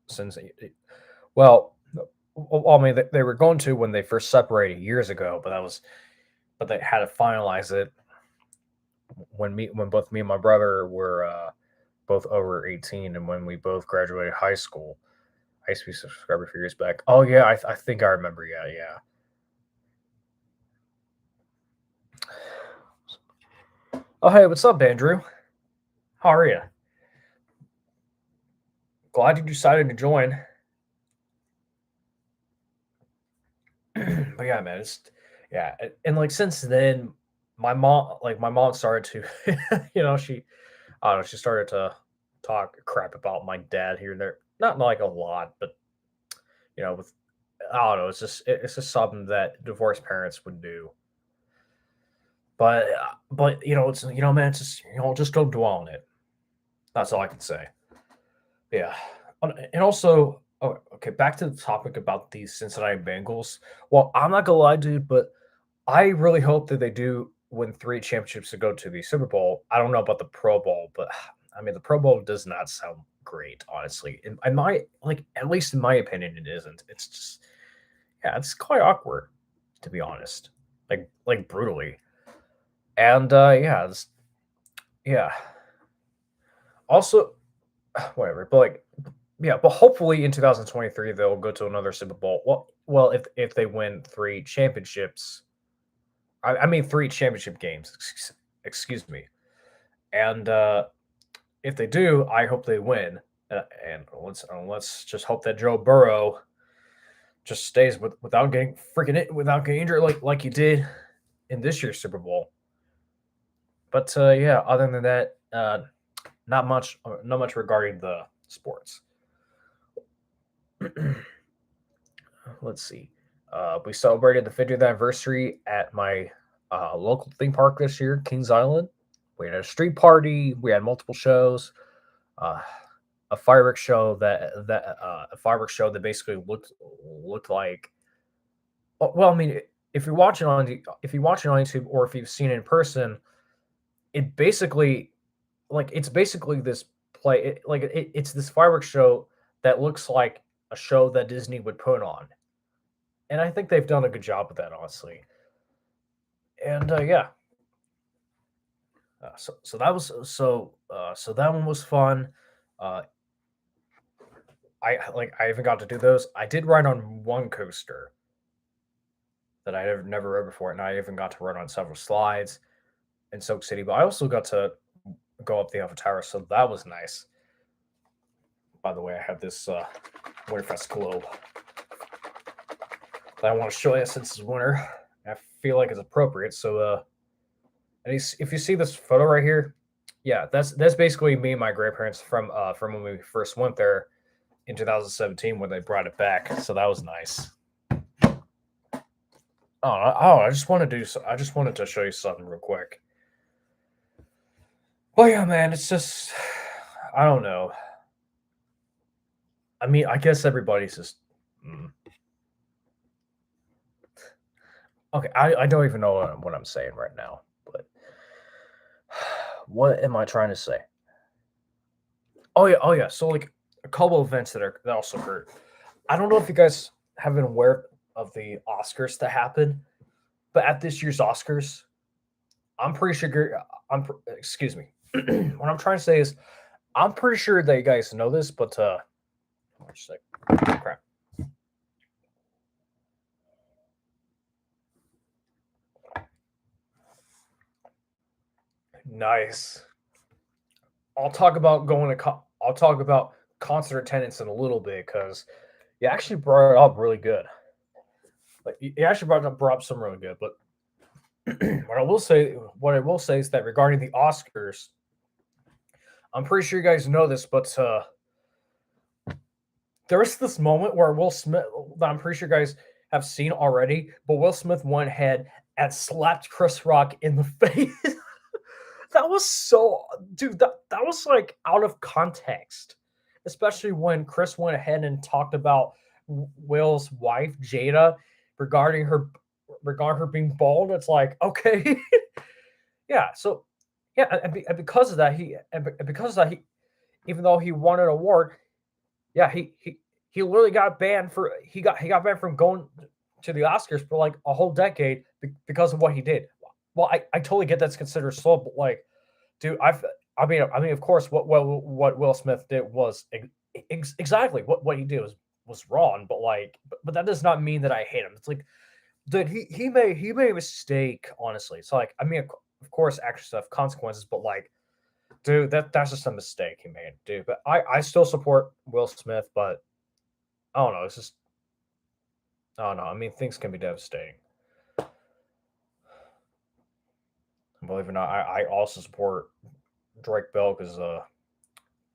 Since, well, I mean, they were going to when they first separated years ago, but they had to finalize it when both me and my brother were both over 18, and when we both graduated high school. I used to be a subscriber a few years back. Oh yeah, I think I remember. Yeah, yeah. Oh hey, what's up, Andrew? How are you? Glad you decided to join. But yeah, man, it's yeah, and like since then, my mom started to, I don't know, she started to talk crap about my dad here and there. Not like a lot, but with I don't know, it's just something that divorced parents would do. But it's man, it's just just don't dwell on it. That's all I can say. Yeah. And also, oh, okay, back to the topic about the Cincinnati Bengals. Well, I'm not gonna lie, dude, but I really hope that they do win 3 championships to go to the Super Bowl. I don't know about the Pro Bowl, but I mean, the Pro Bowl does not sound great, honestly. In my like, at least in my opinion, it isn't. It's just, yeah, it's quite awkward, to be honest. Like brutally. And yeah, yeah. Also, whatever. But like, yeah, but hopefully in 2023 they'll go to another Super Bowl. Well, if they win 3 championships, I mean 3 championship games. Excuse me. And if they do, I hope they win. And let's just hope that Joe Burrow just stays without getting without getting injured like he did in this year's Super Bowl. But yeah, other than that, not much regarding the sports. Let's see. We celebrated the 50th anniversary at my local theme park this year, Kings Island. We had a street party. We had multiple shows. Uh, a fireworks show that basically looked like. Well, I mean, if you're watching on YouTube or if you've seen it in person, it basically it's basically this it's this fireworks show that looks like a show that Disney would put on, and I think they've done a good job with that, honestly. And yeah, so that was so that one was fun. Uh, I even got to do those. I did ride on one coaster that I have never rode before, and I even got to ride on several slides in Soak City. But I also got to go up the Alpha Tower, so that was nice. By the way, I have this Winterfest globe that I want to show you since it's winter. I feel like it's appropriate. So, and if you see this photo right here, yeah, that's basically me and my grandparents from when we first went there in 2017 when they brought it back. So that was nice. I just want to do. I just wanted to show you something real quick. Well, yeah, man, it's just I don't know. I mean, I guess everybody's just okay. I don't even know what I'm saying right now, but what am I trying to say? Oh yeah. So like a couple events that also occurred. I don't know if you guys have been aware of the Oscars that happened, but at this year's Oscars, I'm pretty sure. Excuse me. What I'm trying to say is, I'm pretty sure that you guys know this, but just like crap. Nice. I'll talk about concert attendance in a little bit because you actually brought it up really good. Like you actually brought up some really good. But what I will say is that regarding the Oscars, I'm pretty sure you guys know this, but there was this moment where Will Smith that I'm pretty sure you guys have seen already, but Will Smith went ahead and slapped Chris Rock in the face. That was so, dude. That was like out of context, especially when Chris went ahead and talked about Will's wife Jada regarding her being bald. It's like okay, yeah. So yeah, and because of that, even though he won an award, yeah, he literally got banned from going to the Oscars for like a whole decade because of what he did. Well, I totally get that's considered slow, but like, dude, of course, what Will Smith did was exactly what he did was wrong, but like, but that does not mean that I hate him. It's like, dude, he made a mistake. Honestly, so like, of course, actions have consequences, but like, dude, that's just a mistake he made, dude. But I still support Will Smith, but I don't know. It's just I don't know. I mean, things can be devastating. Believe it or not, I also support Drake Bell because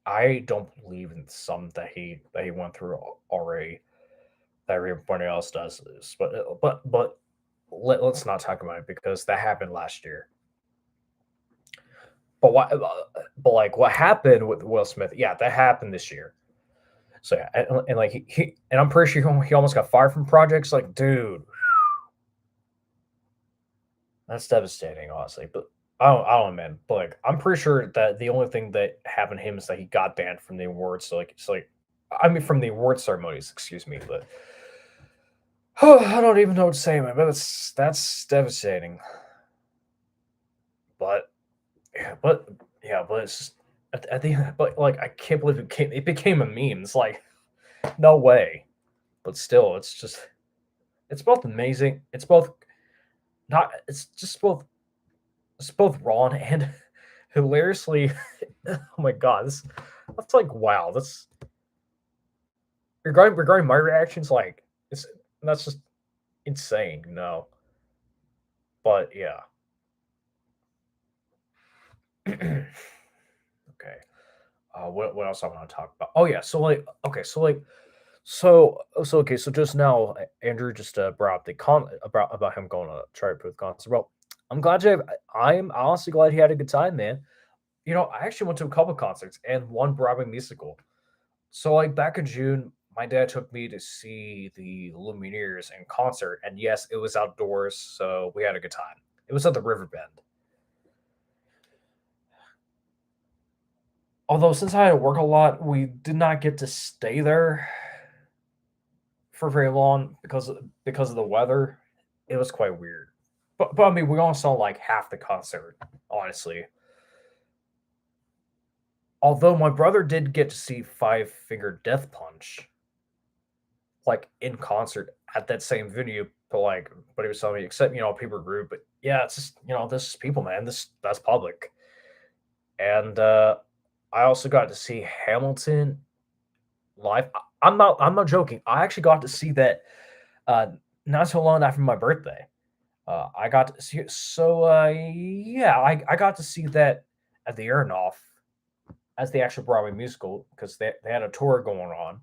I don't believe in some that he went through already that everybody else does this. But let's not talk about it because that happened last year. But like what happened with Will Smith? Yeah, that happened this year. So yeah, and like and I'm pretty sure he almost got fired from projects. Like, dude, that's devastating, honestly. But I don't know, man. But like, I'm pretty sure that the only thing that happened to him is that he got banned from the awards. So like, it's like, I mean, from the award ceremonies, excuse me. But I don't even know what to say, man. But that's devastating. But yeah, but it's just, at the end. But like, I can't believe it became a meme. It's like, no way. But still, it's both amazing. It's both not. It's both wrong and hilariously. Oh my god, that's like wow. That's regarding my reactions. Like that's just insane. No, but yeah. Okay. What else I want to talk about? Oh yeah. So like okay. So okay. So just now, Andrew just brought up the about him going to try to prove concert. Well, I'm glad you. I'm honestly glad he had a good time, man. I actually went to a couple concerts and one Broadway musical. So like back in June, my dad took me to see the Lumineers in concert, and yes, it was outdoors, so we had a good time. It was at the Riverbend. Although since I had to work a lot, we did not get to stay there for very long because of the weather. It was quite weird. But I mean, we only saw like half the concert, honestly. Although my brother did get to see Five Finger Death Punch, like in concert at that same venue, but he was telling me, except people group. But yeah, it's just this is people, man. That's public. And I also got to see Hamilton live. I'm not joking. I actually got to see that uh, not so long after my birthday. I got to see it. So yeah, I got to see that at the Aronoff as the actual Broadway musical because they had a tour going on.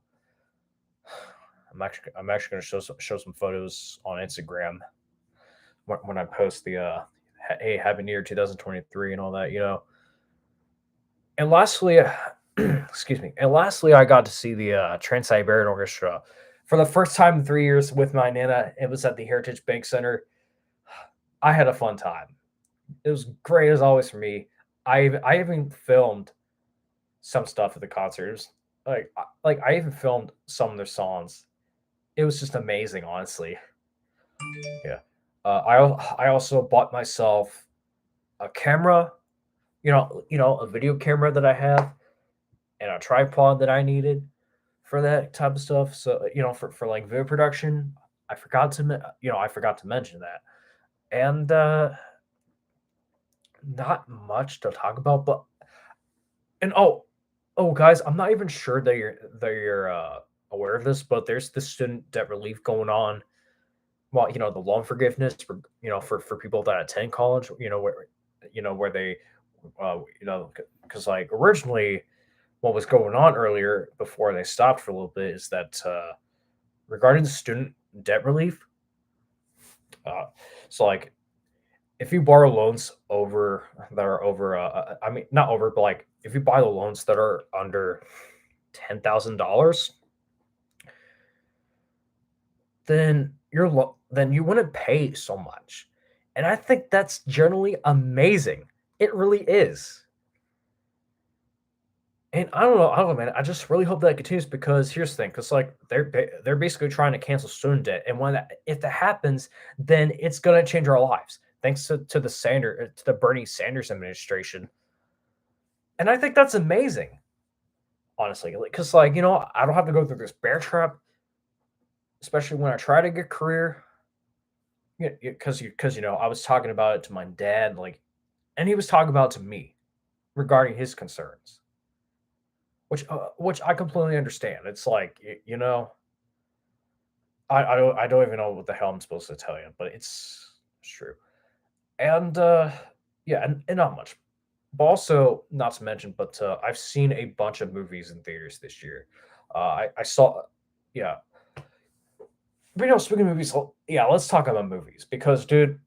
I'm actually going to show some photos on Instagram when I post the hey, Happy New Year 2023 and all that, And lastly, excuse me. And lastly, I got to see the Trans Siberian Orchestra for the first time in 3 years with my nana. It was at the Heritage Bank Center. I had a fun time. It was great as always for me. I even filmed some stuff at the concerts. Like I even filmed some of their songs. It was just amazing, honestly. Yeah. I also bought myself a camera, a video camera that I have, and a tripod that I needed for that type of stuff. So for like video production, I forgot to mention that. And not much to talk about, but and guys, I'm not even sure that you're aware of this, but there's the student debt relief going on. Well, the loan forgiveness for people that attend college, where they, because like originally, what was going on earlier before they stopped for a little bit is that regarding the student debt relief, uh, so like if you borrow loans over that are over, I mean not over, but like if you buy the loans that are under $10,000, then you wouldn't pay so much. And I think that's generally amazing. It really is. And I don't know, man. I just really hope that continues because here's the thing, because like they're basically trying to cancel student debt, and if that happens, then it's gonna change our lives. Thanks to the Bernie Sanders administration, and I think that's amazing, honestly. Because I don't have to go through this bear trap, especially when I try to get a career. Because I was talking about it to my dad, like, and he was talking about it to me regarding his concerns, which I completely understand. It's like I don't even know what the hell I'm supposed to tell you, but it's true. And yeah, and not much. But also, not to mention, but I've seen a bunch of movies in theaters this year. I saw, yeah. But speaking of movies, yeah, let's talk about movies because, dude,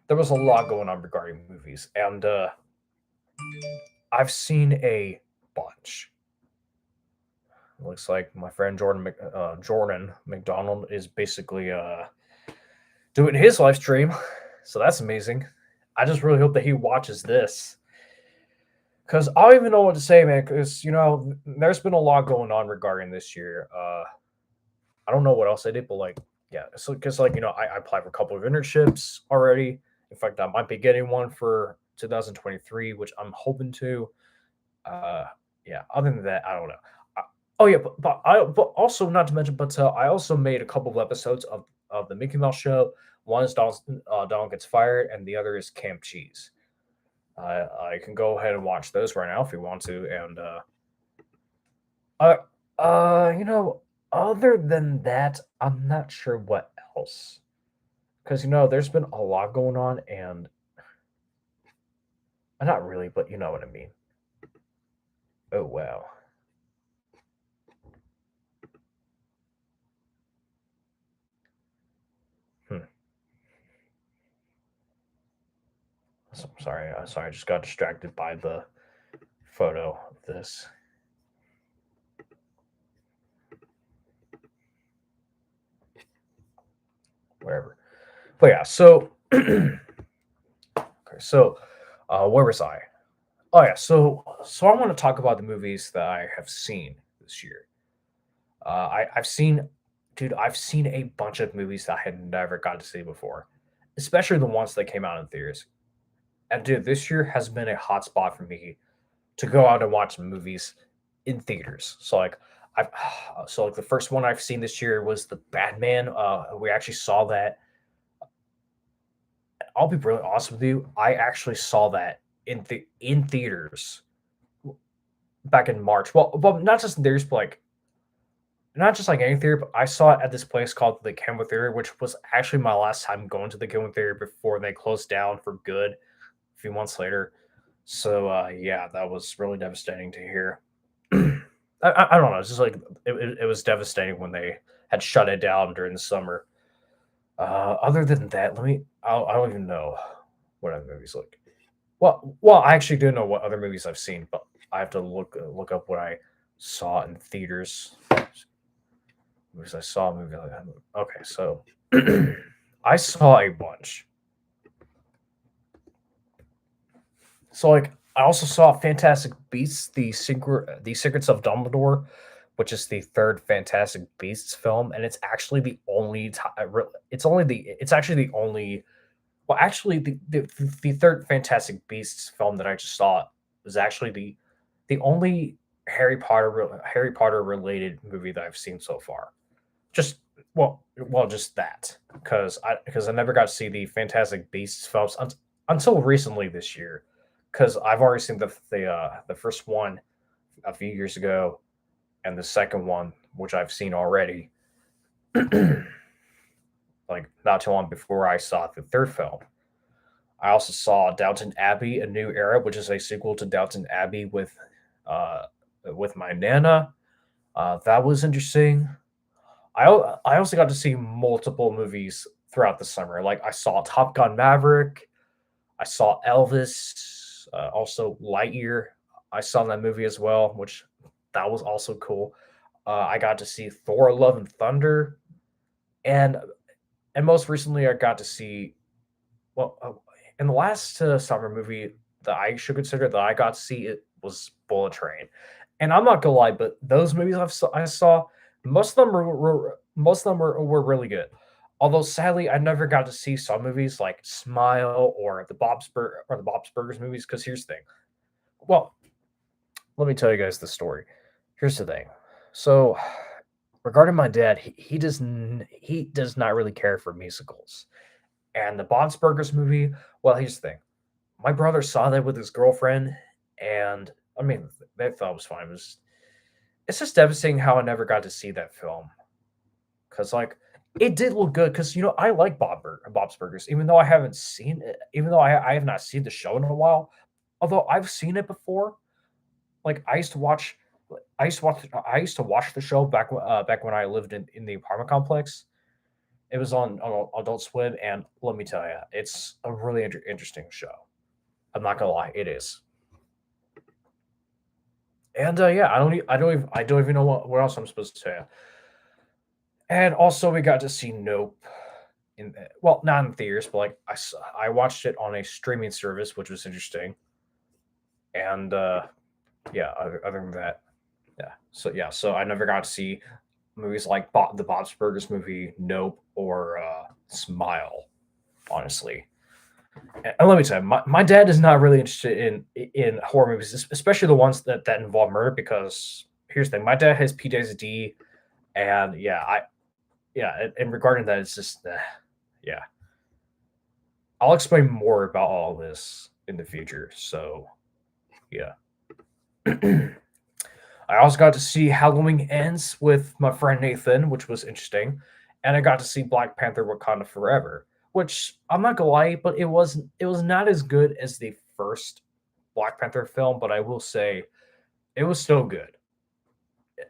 there was a lot going on regarding movies, and I've seen a bunch. Looks like my friend Jordan McDonald is basically doing his live stream, so that's amazing. I just really hope that he watches this because I don't even know what to say, man. Because there's been a lot going on regarding this year. I don't know what else I did, but like, yeah, so because I applied for a couple of internships already. In fact, I might be getting one for 2023, which I'm hoping to. Uh, yeah. Other than that, I don't know. Uh, oh yeah, but also not to mention, but I also made a couple of episodes of the Mickey Mouse Show. One is Donald Gets Fired, and the other is Camp Cheese. I can go ahead and watch those right now if you want to, and uh, uh, you know, other than that, I'm not sure what else because there's been a lot going on, and not really, but you know what I mean. Oh wow. Hmm. So, sorry, I just got distracted by the photo of this. whatever. But yeah, so okay, so where was I? Oh yeah, so I want to talk about the movies that I have seen this year. I've seen, dude, I've seen a bunch of movies that I had never got to see before, especially the ones that came out in theaters. And dude, this year has been a hot spot for me to go out and watch movies in theaters. So like I've so like the first one I've seen this year was the Batman. We actually saw that. I'll be really honest with you. I actually saw that in theaters back in March. Well, not just in theaters, but like not just like any theater, but I saw it at this place called the Kenwood Theater, which was actually my last time going to the Kenwood Theater before they closed down for good a few months later. So yeah, that was really devastating to hear. I don't know. It's just like it was devastating when they had shut it down during the summer. Other than that, I don't even know what other movies look. Well, I actually do know what other movies I've seen, but I have to look up what I saw in theaters. Movies I saw a movie like that. Okay, so I saw a bunch. So like I also saw Fantastic Beasts: The Secrets of Dumbledore, which is the third Fantastic Beasts film, and it's actually the only time. It's actually the only. Well, actually, the third Fantastic Beasts film that I just saw was actually the only Harry Potter related movie that I've seen so far. Just just that because I never got to see the Fantastic Beasts films until recently this year because I've already seen the first one a few years ago and the second one which I've seen already like not too long before I saw the third film. I also saw Downton Abbey: A New Era, which is a sequel to Downton Abbey uh, with my nana. That was interesting. I also got to see multiple movies throughout the summer. Like I saw Top Gun Maverick, I saw Elvis, also Lightyear. I saw that movie as well, which that was also cool. I got to see Thor: Love and Thunder, and most recently I got to see well in the last summer movie that I should consider that I got to see it was Bullet Train. And I'm not gonna lie, but those movies I saw, most of them were really good. Although sadly, I never got to see some movies like Smile or the Bob's Burgers movies. Because here's the thing. Well, let me tell you guys the story. Here's the thing. So, regarding my dad, he does not really care for musicals. And the Bob's Burgers movie, well, here's the thing. My brother saw that with his girlfriend, and I mean, they thought it was fine. It's just devastating how I never got to see that film because like it did look good because I like Bob's Burgers even though I haven't seen it, even though I have not seen the show in a while. Although I've seen it before, like I used to watch the show back when I lived in the apartment complex. It was on Adult Swim, and let me tell you, it's a really interesting show. I'm not gonna lie, it is. And yeah, I don't even know what else I'm supposed to tell you. And also, we got to see Nope well, not in theaters, but like I watched it on a streaming service, which was interesting. And yeah, other than that, yeah. So I never got to see movies like the Bob's Burgers movie, Nope, or Smile. Honestly, and let me tell you, my dad is not really interested in horror movies, especially the ones that involve murder. Because here's the thing, my dad has PTSD, and yeah, and regarding that, it's just yeah. I'll explain more about all this in the future. So yeah. I also got to see Halloween Ends with my friend Nathan, which was interesting, and I got to see Black Panther: Wakanda Forever, which I'm not gonna lie, but it was not as good as the first Black Panther film, but I will say it was still good.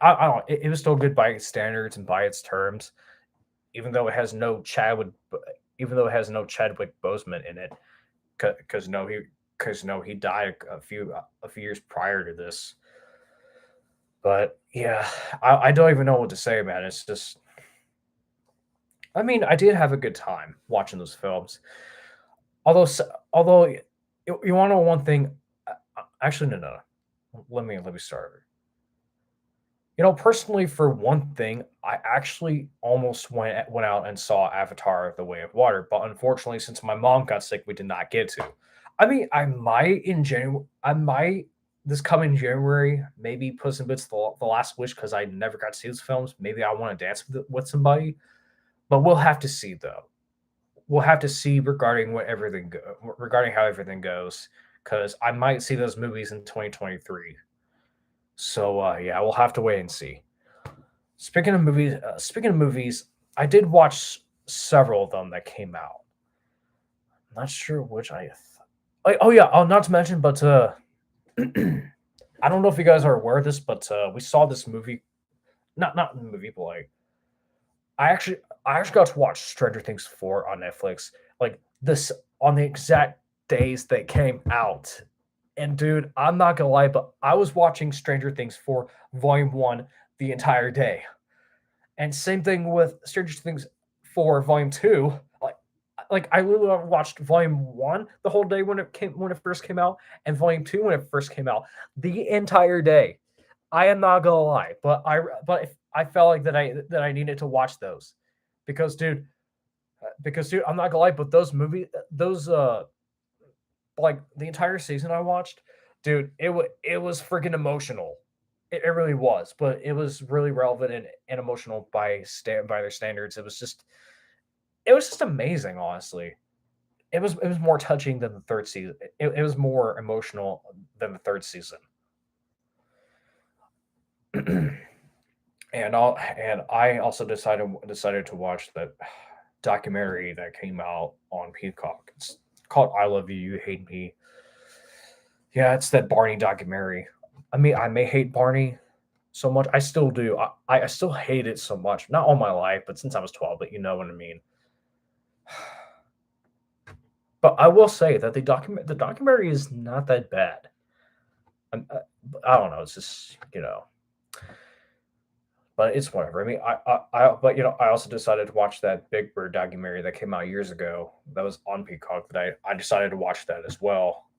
I don't. It was still good by its standards and by its terms, even though it has no even though it has no Chadwick Boseman in it, because no, he died a few years prior to this. But yeah, I don't even know what to say, man. It's just I mean, I did have a good time watching those films. Although, although you want to know one thing? Actually, no, no. Let me start. Personally, for one thing, I actually almost went out and saw Avatar: The Way of Water, but unfortunately, since my mom got sick, we did not get to. I mean, I might this coming January, maybe Puss in Boots: The Last Wish, because I never got to see those films. Maybe I want to dance with somebody, but we'll have to see though. We'll have to see regarding how everything goes, because I might see those movies in 2023. So yeah, we'll have to wait and see. Speaking of movies, I did watch several of them that came out. I'm not sure which oh yeah, not to mention, but I don't know if you guys are aware of this, but we saw this movie. Not the movie, but like I actually got to watch Stranger Things 4 on Netflix. Like this on the exact days that came out. And dude, I'm not gonna lie, but I was watching Stranger Things 4 Volume 1 the entire day. And same thing with Stranger Things 4 Volume 2. Like I literally watched Volume 1 the whole day when it first came out, and Volume 2 when it first came out the entire day. I am not gonna lie, but if I felt like that I needed to watch those because dude, I'm not gonna lie, but those like the entire season I watched, dude, it was freaking emotional. It really was, but it was really relevant and emotional by their standards. It was just amazing, honestly. It was more touching than the third season. It was more emotional than the third season. And I also decided to watch that documentary that came out on Peacock. It's called "I Love You, You Hate Me." Yeah, it's that Barney documentary. I mean, I may hate Barney so much. I still do. I still hate it so much. Not all my life, but since I was 12. But you know what I mean. But I will say that the documentary is not that bad. I'm, I don't know. It's just but it's whatever. I mean, but I also decided to watch that Big Bird documentary that came out years ago. That was on Peacock. That I decided to watch that as well,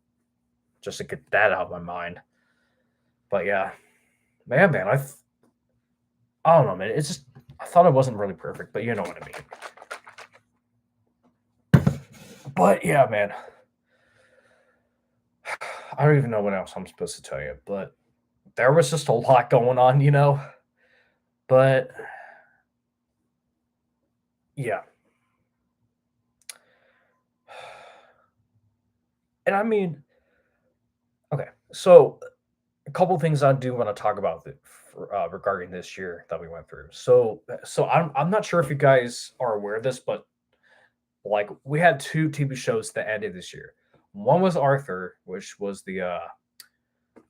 just to get that out of my mind. But yeah, man, I don't know, man. It's just I thought it wasn't really perfect, but you know what I mean. But yeah, man, I don't even know what else I'm supposed to tell you. But there was just a lot going on. But yeah, and I mean, okay, so a couple things I do want to talk about regarding this year that we went through. So I'm not sure if you guys are aware of this, but like we had two TV shows that ended this year. One was Arthur, which was the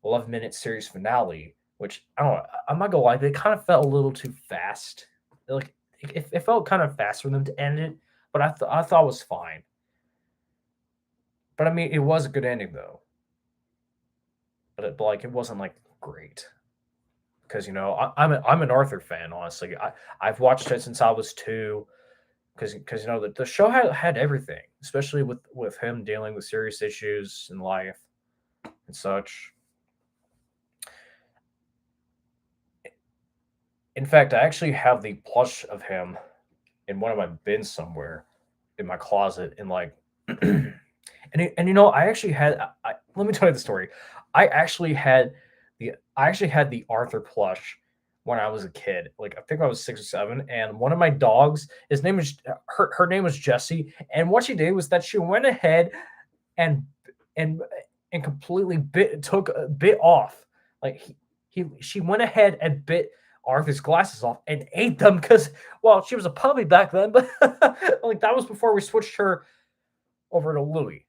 11-minute series finale. Which I don't know. I'm not gonna lie, they kind of felt a little too fast. Like it felt kind of fast for them to end it, but I thought it was fine. But I mean, it was a good ending though. But like it wasn't like great. Because I'm an Arthur fan. Honestly, I've watched it since I was 2. Because the show had everything, especially with him dealing with serious issues in life and such. In fact, I actually have the plush of him in one of my bins somewhere in my closet. And like, and I actually had. Let me tell you the story. I actually had the Arthur plush when I was a kid. Like I think I was 6 or 7, and one of my dogs, his name was her name was Jessie, and what she did was that she went ahead and and and completely bit off. Like she went ahead and bit Arthur's glasses off and ate them because well she was a puppy back then, but like that was before we switched her over to Louis,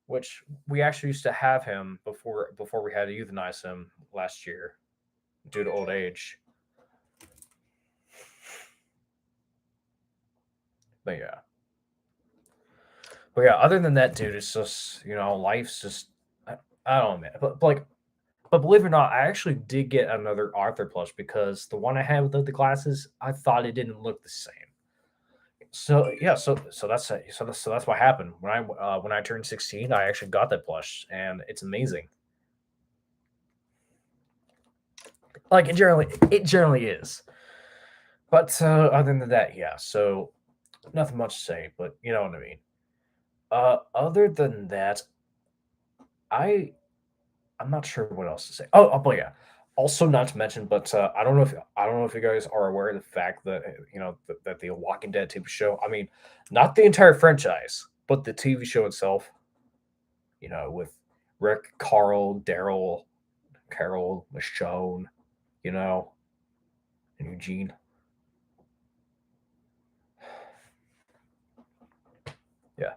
which we actually used to have him before we had to euthanize him last year due to old age. But yeah. But yeah, other than that, dude, it's just life's just I don't know, man. But believe it or not, I actually did get another Arthur plush because the one I had with the glasses, I thought it didn't look the same. So yeah, so that's what happened when I turned 16. I actually got that plush, and it's amazing. Like it generally is. But other than that, yeah. So nothing much to say, but you know what I mean. Other than that, I I'm not sure what else to say. But yeah. Also, not to mention, but I don't know if you guys are aware of the fact that that the Walking Dead TV show. I mean, not the entire franchise, but the TV show itself. With Rick, Carl, Daryl, Carol, Michonne, you know, and Eugene. Yeah,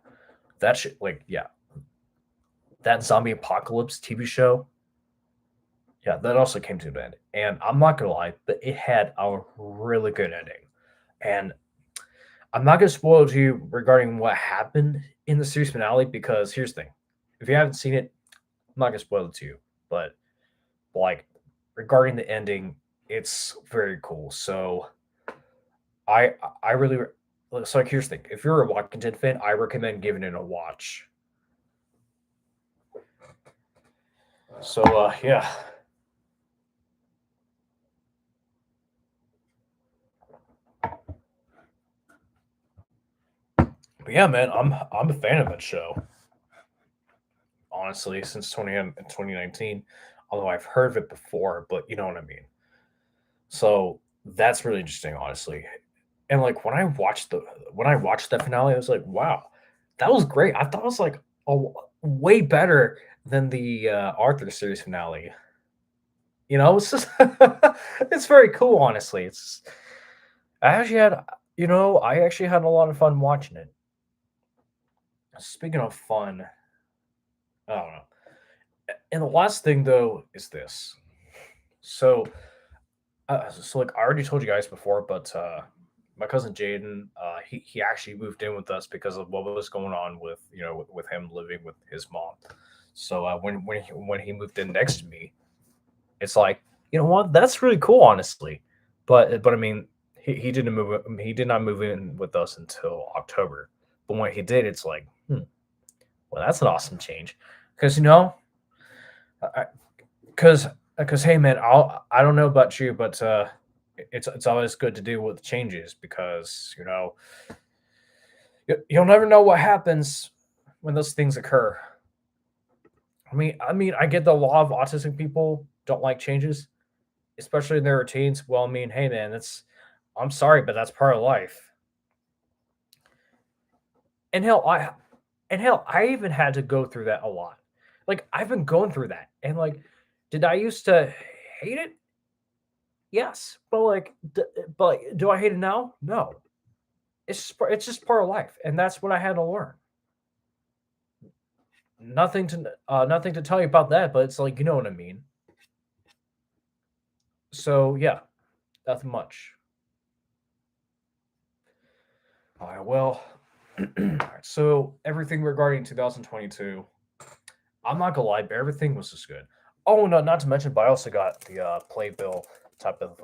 that shit. Like, yeah, that zombie apocalypse TV show. Yeah, that also came to an end. And I'm not gonna lie, but it had a really good ending. And I'm not gonna spoil it to you regarding what happened in the series finale because here's the thing: if you haven't seen it, I'm not gonna spoil it to you. But like regarding the ending, it's very cool. So I I really so like here's the thing: if you're a Walking Dead fan, I recommend giving it a watch. So yeah, but yeah, man, I'm a fan of that show. Honestly, since 2019, although I've heard of it before, but you know what I mean. So that's really interesting, honestly. And like when I watched that finale, I was like, wow, that was great. I thought it was like way better than the Arthur series finale. It's just it's very cool, honestly. I actually had I actually had a lot of fun watching it. Speaking of fun, I don't know. And the last thing though is this. So like I already told you guys before, but my cousin Jaden, he actually moved in with us because of what was going on with with him living with his mom. So when he moved in next to me, it's like you know what, that's really cool, honestly. But I mean, he did not move in with us until October. But when he did, it's like, well, that's an awesome change, because because hey man, I don't know about you, but it's always good to deal with changes because you'll never know what happens when those things occur. I get the law of autistic people don't like changes, especially in their routines. Well, I mean, hey man, that's I'm sorry, but that's part of life. And I even had to go through that a lot. Like I've been going through that, and like, did I used to hate it? Yes, but do I hate it now? No. It's just part of life, and that's what I had to learn. Nothing to tell you about that, but it's like you know what I mean. So yeah, nothing much. All right, well, all right, so everything regarding 2022, I'm not gonna lie, but everything was just good. Oh no, not to mention, but I also got the playbill type of.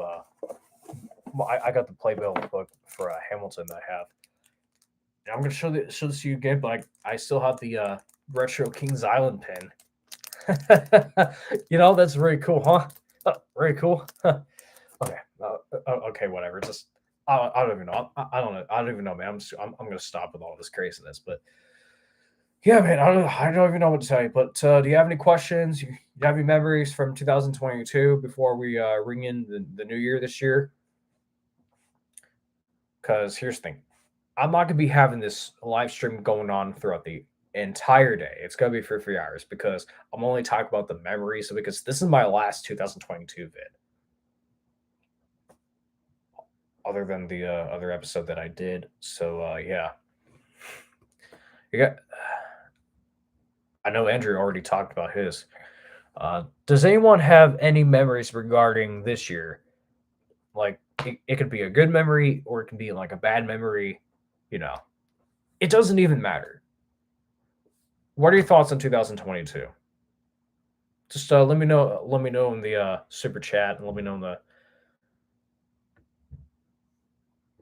I got the playbill book for Hamilton that I have. And I'm gonna show this to you again, but I still have the retro Kings Island pin. That's very cool, huh? Very cool. Okay, okay, whatever. Just I don't even know. I don't know. I don't even know, man. I'm gonna stop with all this craziness, but yeah, man. I don't even know what to tell you. But do you have any questions? You have any memories from 2022 before we ring in the new year this year? Because here's the thing, I'm not gonna be having this live stream going on throughout the entire day. It's gonna be for 3 hours because I'm only talking about the memories. So because this is my last 2022 vid, other than the other episode that I did. So yeah, you got. I know Andrew already talked about his. Does anyone have any memories regarding this year? Like it could be a good memory or it can be like a bad memory. You know, it doesn't even matter. What are your thoughts on 2022? Just let me know. Let me know in the super chat, and let me know in the.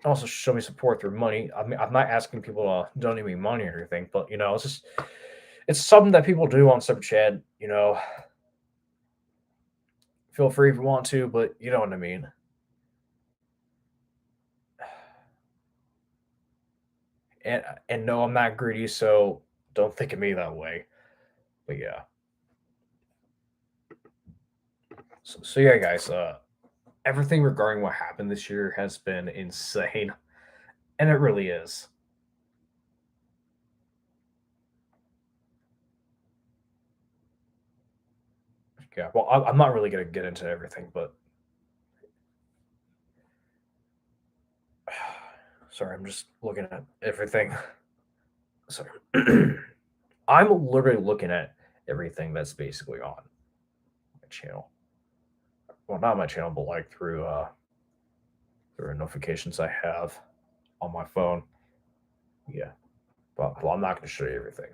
also show me support through money. I mean, I'm not asking people to donate me money or anything, but it's just it's something that people do on Super Chat. Feel free if you want to, but you know what I mean. And no, I'm not greedy, so don't think of me that way. But yeah, so yeah, guys. Everything regarding what happened this year has been insane, and it really is. Yeah. Well, I'm not really gonna get into everything, but sorry, I'm just looking at everything. Sorry. I'm literally looking at everything that's basically on my channel. Well, not my channel, but like through notifications I have on my phone. Yeah, but well, I'm not going to show you everything.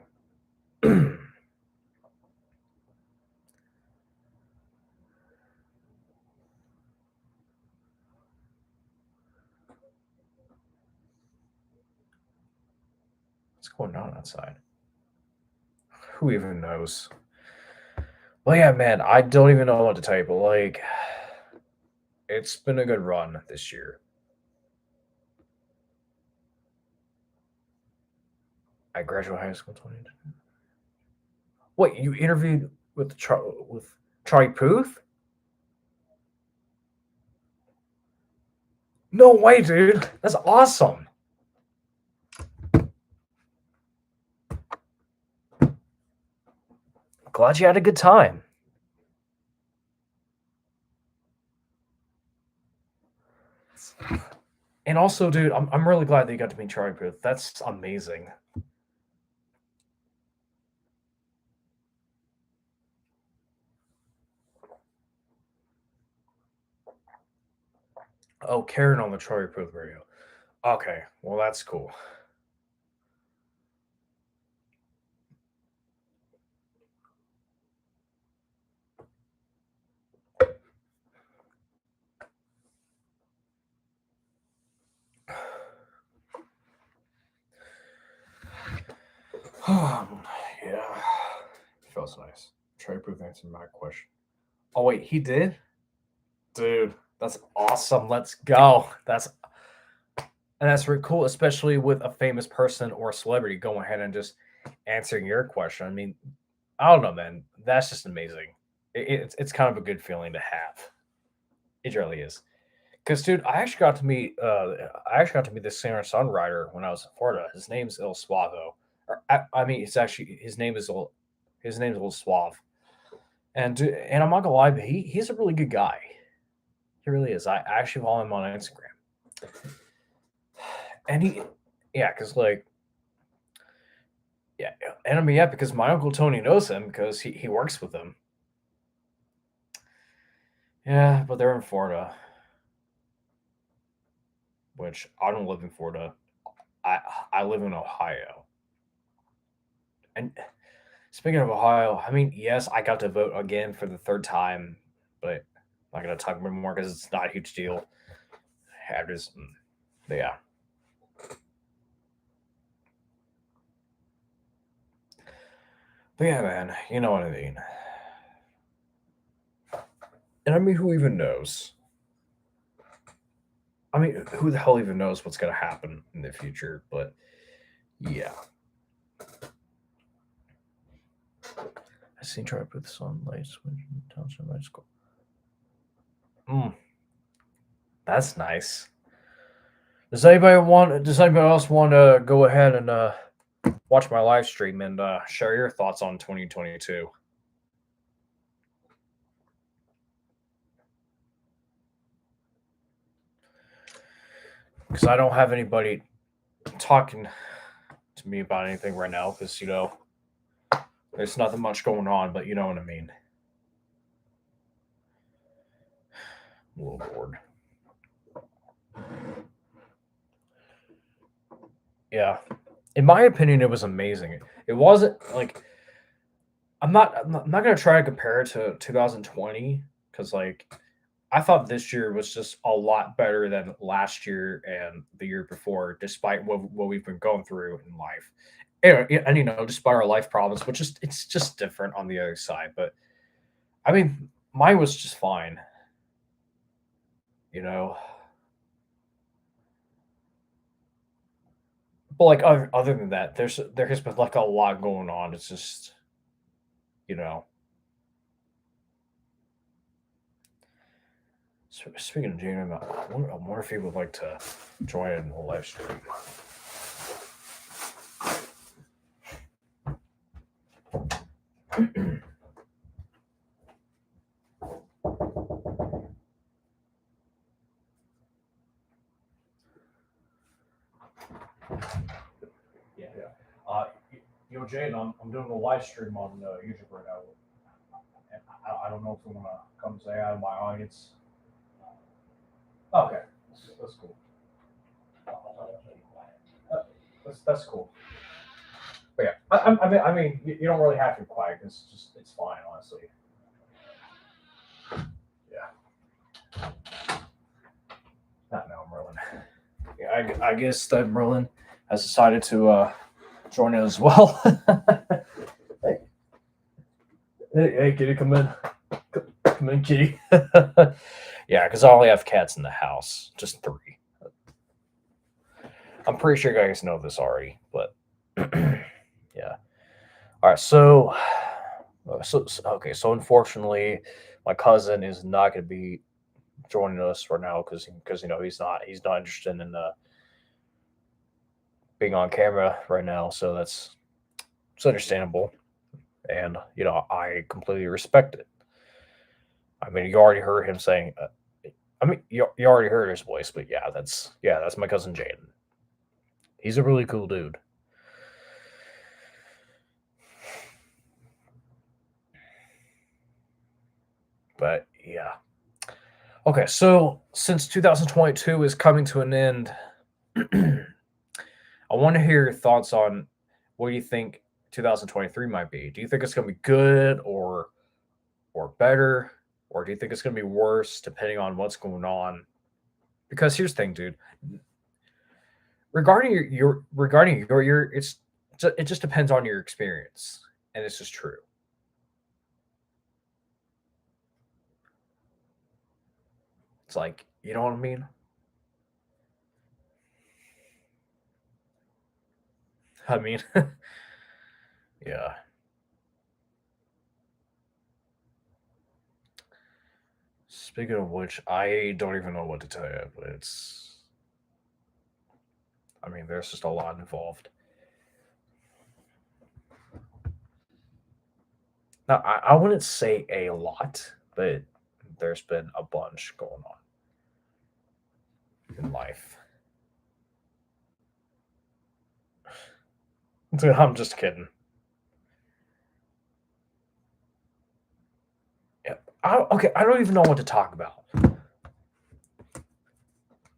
What's going on outside? Who even knows? Well, yeah, man, I don't even know what to tell you, but like, it's been a good run this year. I graduated high school 20. Wait, you interviewed with Charlie Puth? No way, dude. That's awesome. Glad you had a good time. And also, dude, I'm really glad that you got to meet Charlie Puth. That's amazing. Oh, Karen on the Charlie Puth radio. Okay, well that's cool. Yeah, feels nice. Charlie Puth answered my question. Oh wait, he did, dude. That's awesome. Let's go. That's really cool, especially with a famous person or a celebrity going ahead and just answering your question. I mean, I don't know, man. That's just amazing. It's kind of a good feeling to have. It really is. Because, dude, I actually got to meet this singer songwriter when I was in Florida. His name's Il Suavo. Or, I mean, it's actually his name's Il Suave. And I'm not gonna lie, but he's a really good guy. He really is. I actually follow him on Instagram. And yeah, because like, yeah, and I mean, yeah, because my uncle Tony knows him because he works with him. Yeah, but they're in Florida, which I don't live in Florida. I I live in Ohio. And speaking of Ohio, I mean, yes, I got to vote again for the third time, but I'm not gonna talk about it more because it's not a huge deal. I just, but yeah, but yeah, man, you know what I mean. And I mean, who even knows? I mean, who the hell even knows what's gonna happen in the future? But yeah, I seen try to put this on lights when township high school. Mm, that's nice. Does anybody else want to go ahead and watch my live stream and share your thoughts on 2022? Because I don't have anybody talking to me about anything right now. Because there's nothing much going on. But you know what I mean. I'm a little bored. Yeah, in my opinion, it was amazing. It wasn't like I'm not gonna try to compare it to 2020 because like I thought this year was just a lot better than last year and the year before, despite what we've been going through in life. And, despite our life problems, which is it's just different on the other side. But I mean, mine was just fine, you know. But like other than that, there has been like a lot going on. It's just you know. Speaking of Gina, I wonder if he would like to join in the live stream. Yeah, yeah. Jane, I'm doing a live stream on YouTube right now. And I don't know if you want to come say hi to my audience. Okay, that's cool. That's cool. But yeah, I mean, you don't really have to be quiet because it's fine, honestly. Yeah. Not now, Merlin. Yeah, I guess that Merlin has decided to join in as well. Hey, hey, kitty, come in. Come in, kitty. Yeah, because I only have cats in the house, just three. I'm pretty sure you guys know this already, but yeah. All right, so okay, so unfortunately, my cousin is not going to be joining us right now because he's not interested in being on camera right now. So it's understandable, and I completely respect it. I mean, you already heard him saying. I mean, you already heard his voice, but yeah, that's my cousin Jaden. He's a really cool dude. But yeah. Okay, so since 2022 is coming to an end, I want to hear your thoughts on what do you think 2023 might be. Do you think it's going to be good or better, or do you think it's going to be worse depending on what's going on? Because here's the thing, dude. Regarding your year, it just depends on your experience, and this is true. It's like you know what I mean. I mean, yeah. Speaking of which, I don't even know what to tell you, but I mean, there's just a lot involved. Now, I wouldn't say a lot, but there's been a bunch going on in life. I'm just kidding. Yeah. Okay, I don't even know what to talk about.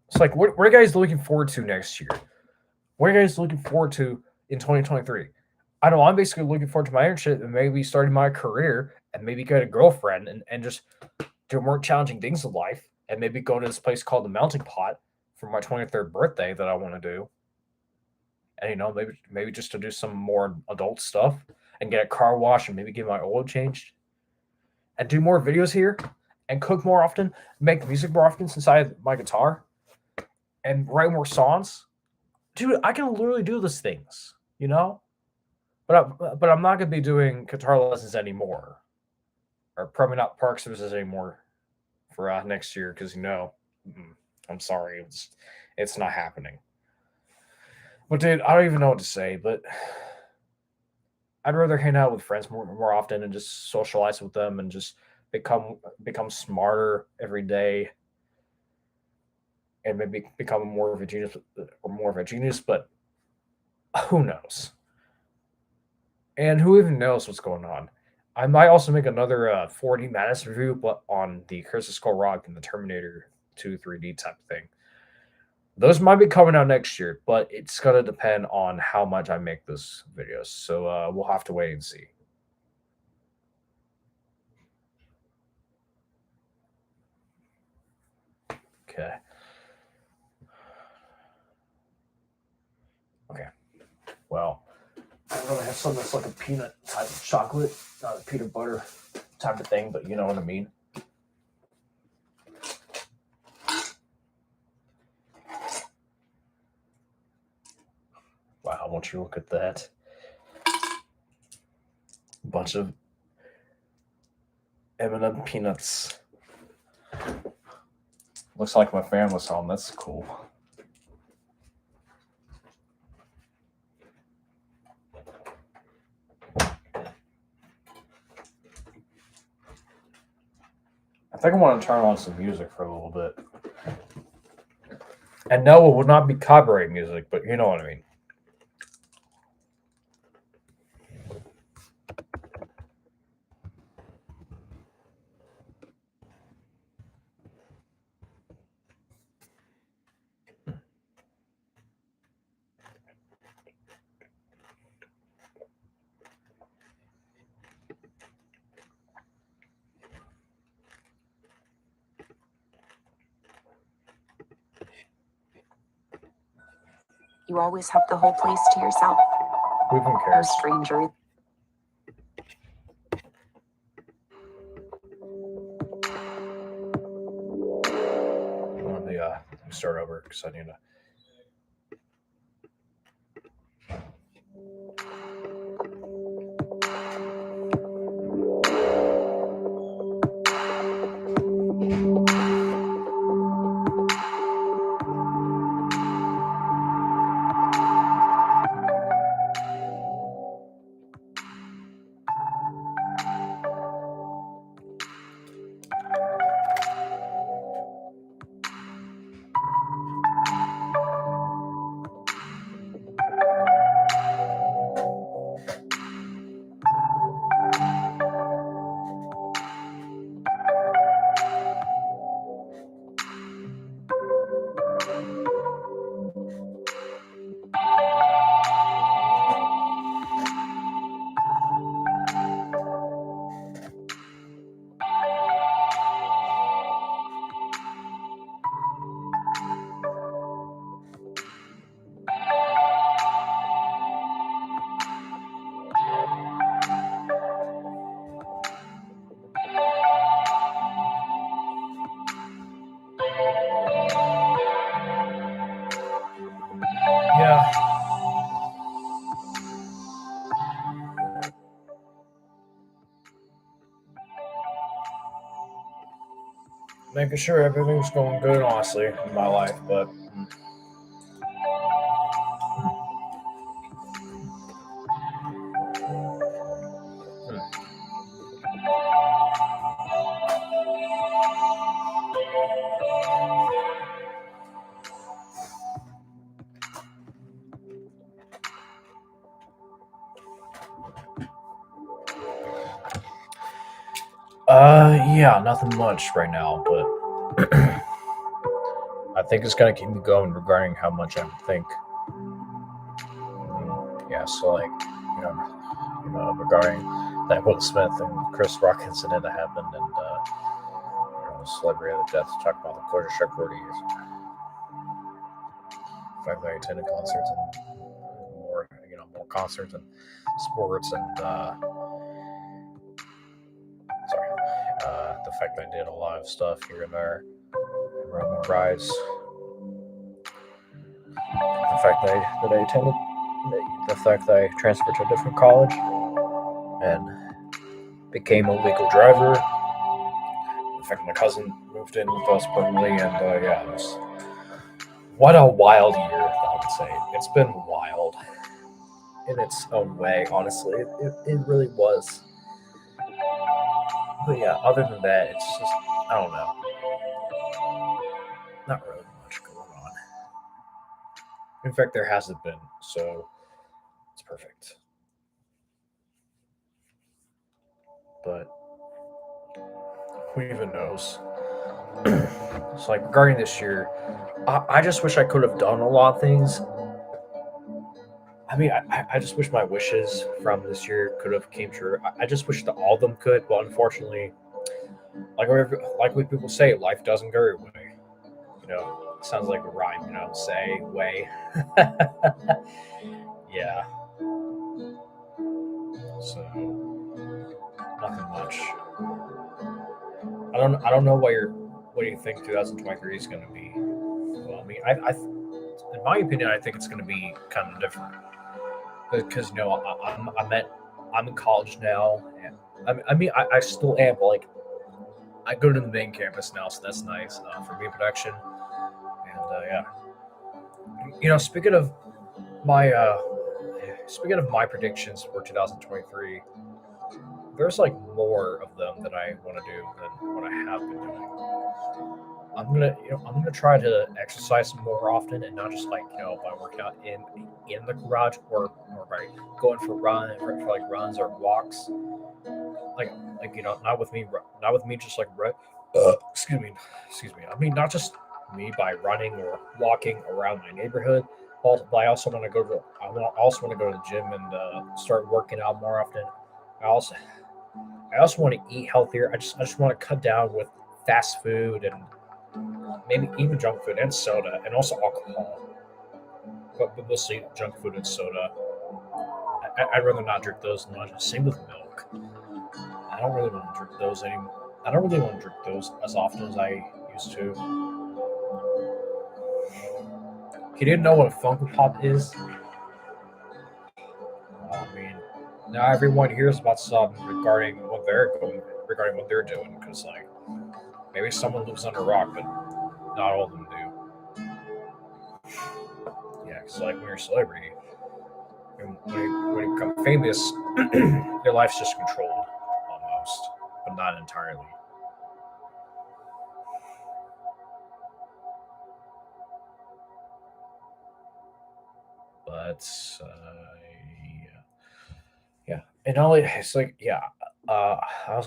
It's like, what are you guys looking forward to next year? What are you guys looking forward to in 2023? I know I'm basically looking forward to my internship and maybe starting my career and maybe get a girlfriend and just do more challenging things in life and maybe go to this place called the Melting Pot for my 23rd birthday that I want to do. And maybe just to do some more adult stuff and get a car wash and maybe get my oil changed and do more videos here and cook more often, make music more often since I have my guitar and write more songs. Dude, I can literally do these things, you know? But I'm not gonna be doing guitar lessons anymore, or probably not park services anymore for next year because I'm sorry, it's not happening. But dude, I don't even know what to say. But I'd rather hang out with friends more often and just socialize with them and just become smarter every day and maybe become more of a genius or more of a genius. But who knows? And who even knows what's going on? I might also make another 4D Madness review, but on the Curse of Skull Rock and the Terminator 2 3D type thing. Those might be coming out next year, but it's gonna depend on how much I make those videos. So we'll have to wait and see. Okay. Okay. Well, I'm gonna have something that's like a peanut type of chocolate, not a peanut butter type of thing, but you know what I mean. Wow, won't you look at that? Bunch of M&M peanuts. Looks like my family's home. That's cool. I think I want to turn on some music for a little bit. And no, it would not be copyright music, but you know what I mean. You always have the whole place to yourself. Who even No cares? stranger. Let me start over because I need to. Yeah. Making sure everything's going good, honestly, in my life, but. Yeah, nothing much right now, but I think it's gonna keep me going regarding how much I think. Yeah, so like, regarding that Will Smith and Chris Rock incident that happened, and celebrity of the death, talk about the Culture Shock 40 years, the fact that I attended concerts and more concerts and sports, and the fact that I did a lot of stuff here and there, run more rides, the fact that I attended, the fact that I transferred to a different college and became a legal driver. The fact my cousin moved in with us permanently, and yeah, what a wild year, I would say. It's been wild in its own way, honestly. It really was. But yeah, other than that, it's just, I don't know. Not really much going on. In fact, there hasn't been, so it's perfect. But who even knows? It's like regarding this year, I just wish I could have done a lot of things. I mean, I just wish my wishes from this year could have came true. I just wish that all of them could, but unfortunately, like what people say, life doesn't go your way. sounds like a rhyme, say, way. Yeah, so nothing much. I don't know what do you think 2023 is going to be. Well, I mean, in my opinion, I think it's going to be kind of different because I'm in college now, and I still am, but like I go to the main campus now, so that's nice for me production, and yeah, my uh, speaking of my predictions for 2023, there's like more of them that I want to do than what I have been doing. I'm gonna try to exercise more often and not just like by working out in the garage or by going for like runs or walks like not with me just like excuse me, I mean not just me by running or walking around my neighborhood, but I also want to also want to go to the gym and start working out more often. I also I also want to eat healthier. I just want to cut down with fast food and maybe even junk food and soda and also alcohol, but mostly junk food and soda. I'd rather not drink those much. Same with milk. I don't really want to drink those anymore. I don't really want to drink those as often as I used to. You didn't know what a Funko Pop is? I mean, now everyone hears about something regarding what they're doing, because like maybe someone lives under a rock, but not all of them do. Yeah, because like when you're a celebrity, when you become famous, your life's just controlled almost, but not entirely. But yeah, yeah, and all it's like yeah. I'm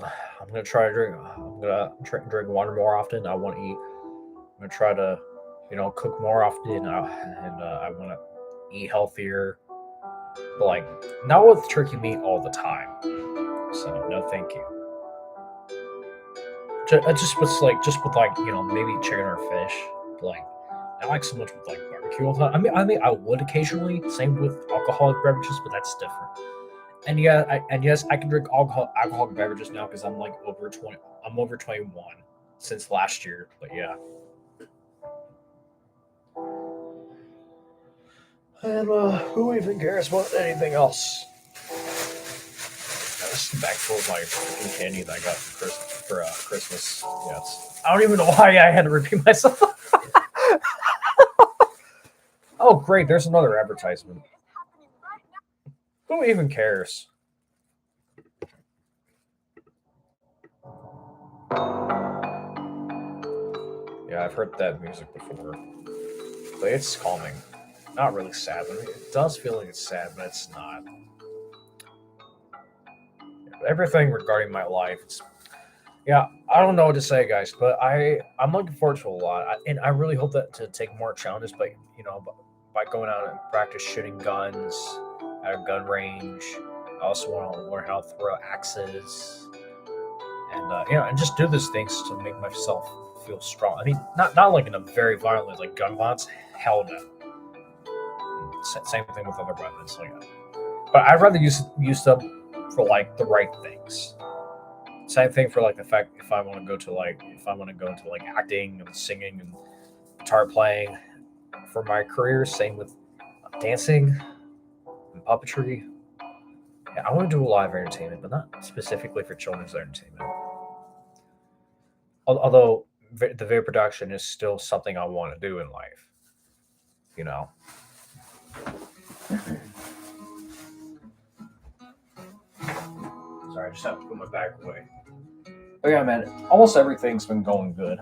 gonna try to drink. I'm gonna try to drink water more often. I want to eat. I'm gonna try to, cook more often. And I want to eat healthier, but like not with turkey meat all the time. So no, thank you. Just with like maybe chicken or fish. But, like I like so much with like barbecue all the time. I mean I would occasionally. Same with alcoholic beverages, but that's different. And yeah, and yes, I can drink alcoholic beverages now because I'm like over 20. I'm over 21 since last year. But yeah, and who even cares about anything else? This is a bag full of my freaking candy that I got for Christmas. Yes, I don't even know why I had to repeat myself. Oh, great! There's another advertisement. Who even cares? Yeah, I've heard that music before, but it's calming. Not really sad, but it does feel like it's sad, but it's not. Everything regarding my life, yeah, I don't know what to say, guys, but I'm looking forward to a lot, and I really hope that to take more challenges, but by going out and practice shooting guns at a gun range. I also want to learn how to throw axes, and and just do these things to make myself feel strong. I mean, not like in a very violent like gun violence. Hell no. Same thing with other weapons, like that. But I'd rather use them for like the right things. Same thing for like the fact if I want to go into like acting and singing and guitar playing for my career. Same with dancing and puppetry. Yeah, I want to do a lot of entertainment, but not specifically for children's entertainment. Although the video production is still something I want to do in life. You know. Sorry, I just have to put my bag away. But yeah, man, almost everything's been going good.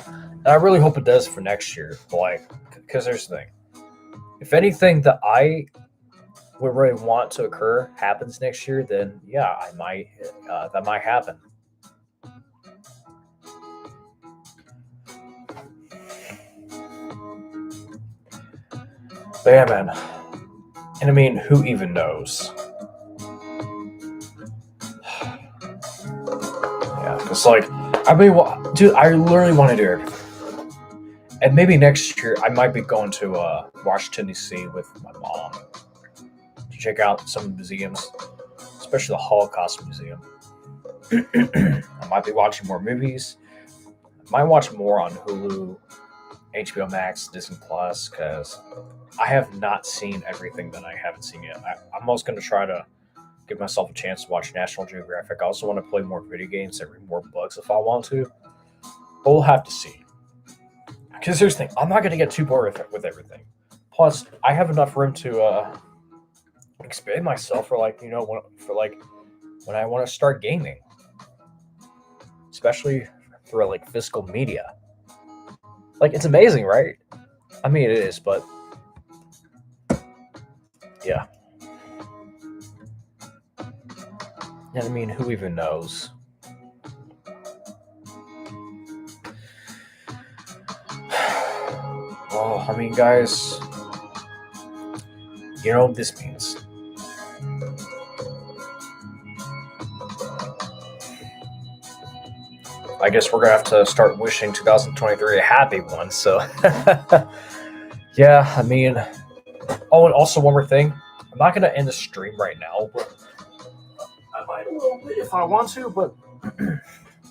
And I really hope it does for next year. Like, because there's the thing. If anything that I would really want to occur happens next year, then yeah, that might happen. But yeah, man. And I mean, who even knows? Yeah, because like, I mean, dude, I literally want to do everything. And maybe next year I might be going to Washington D.C. with my mom to check out some museums, especially the Holocaust Museum. I might be watching more movies. I might watch more on Hulu, HBO Max, Disney Plus, because I have not seen everything that I haven't seen yet. I'm also going to try to give myself a chance to watch National Geographic. I also want to play more video games and read more books if I want to. But we'll have to see. Because here's the thing, I'm not going to get too bored with everything. Plus, I have enough room to expand myself for when I want to start gaming, especially for like physical media. Like it's amazing, right? I mean, it is, but yeah. And I mean, who even knows? Well, I mean, guys, you know what this means. I guess we're gonna have to start wishing 2023 a happy one. So, yeah, I mean, oh, and also one more thing. I'm not gonna end the stream right now, but I might a little bit if I want to. But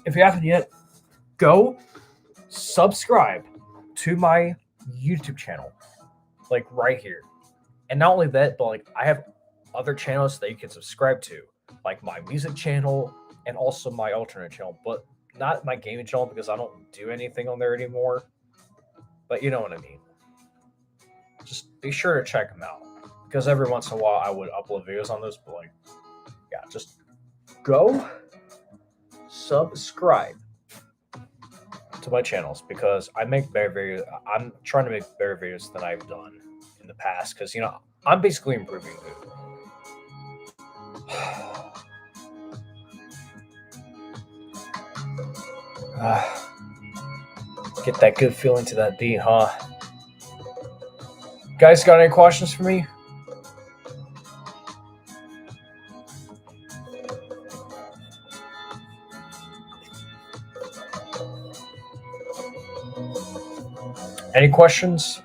if you haven't yet, go subscribe to my YouTube channel, like right here. And not only that, but like I have other channels that you can subscribe to, like my music channel and also my alternate channel, but not my gaming channel because I don't do anything on there anymore. But you know what I mean. Just be sure to check them out because every once in a while I would upload videos on those. But like, yeah, just go subscribe to my channels because I make better videos. I'm trying to make better videos than I've done in the past because I'm basically improving it. Get that good feeling to that beat, huh? Guys, got any questions for me? Any questions?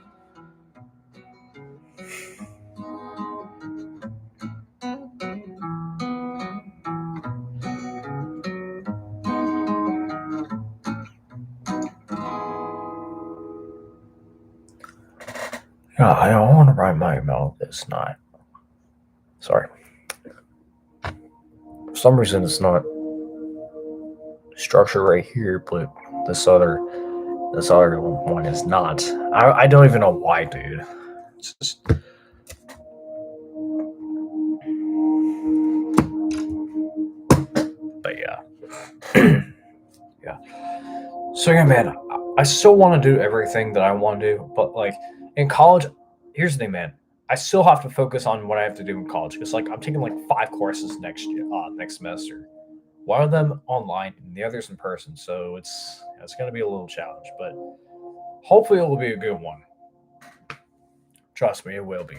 Yeah, I don't want to write my email. It's not. Sorry. For some reason, it's not structured right here, but this other one is not. I don't even know why, dude. It's just. But yeah. Yeah. So yeah, man, I still want to do everything that I want to do, but like in college, here's the thing, man. I still have to focus on what I have to do in college because like I'm taking like 5 courses next semester. One of them online and the others in person, so it's going to be a little challenge, but hopefully it will be a good one. Trust me, it will be.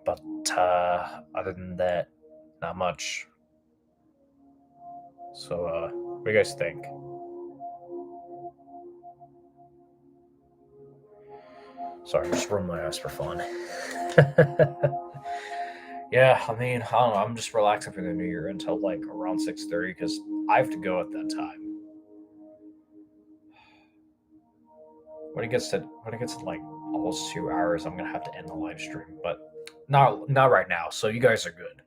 But other than that, not much. So, what do you guys think? Sorry, I'm just rubbing my eyes for fun. Yeah, I mean, I don't know. I'm just relaxing for the new year until like around 6:30 because I have to go at that time. When it gets to like almost 2 hours, I'm gonna have to end the live stream, but not right now. So you guys are good.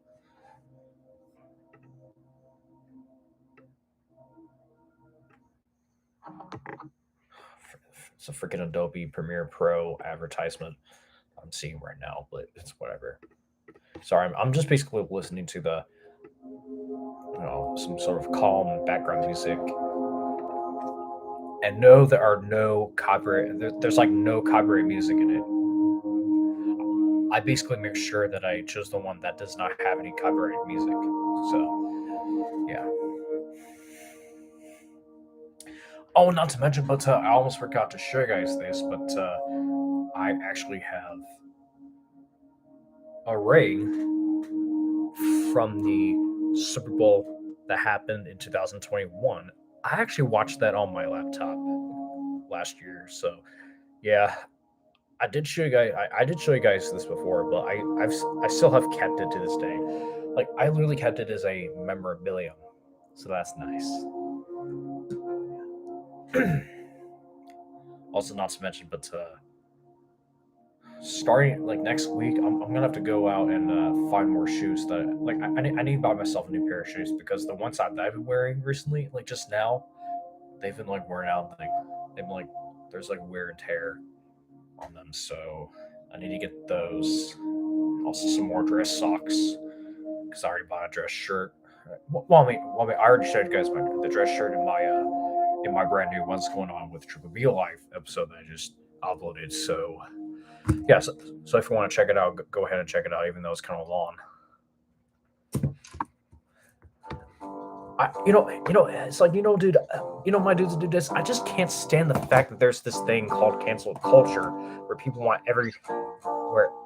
It's a freaking Adobe Premiere Pro advertisement I'm seeing right now, but it's whatever. Sorry, I'm just basically listening to the, some sort of calm background music. And no, there are no copyright. There's like no copyright music in it. I basically make sure that I choose the one that does not have any copyright music. So, yeah. Oh, not to mention, but I almost forgot to show you guys this, but I actually have a ring from the Super Bowl that happened in 2021. I actually watched that on my laptop last year. So yeah, I did show you guys. I did show you guys this before, but I still have kept it to this day. Like I literally kept it as a memorabilia, so that's nice. Also, not to mention, but starting like next week, I'm gonna have to go out and find more shoes that like I need to buy myself a new pair of shoes because the ones that I've been wearing recently, like just now, they've been like worn out. Like they've been like there's like wear and tear on them, so I need to get those. Also, some more dress socks because I already bought a dress shirt. I already showed you guys the dress shirt in my brand new What's Going On with Triple B Life episode that I just uploaded. So yeah, so if you want to check it out, go ahead and check it out, even though it's kind of long. It's like dude, my dudes do this. I just can't stand the fact that there's this thing called cancel culture, where people want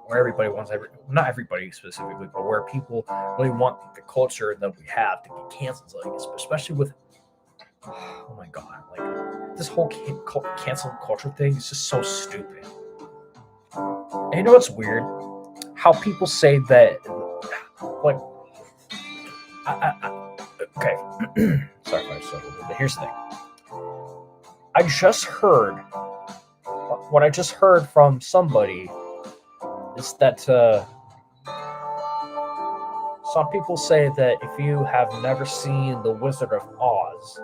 where everybody wants not everybody specifically, but where people really want the culture that we have to get canceled. Like especially with, oh my god, like this whole cancel culture thing is just so stupid. And you know what's weird? How people say that, like, okay. Sorry if I said a little bit, but here's the thing. What I just heard from somebody is that some people say that if you have never seen The Wizard of Oz,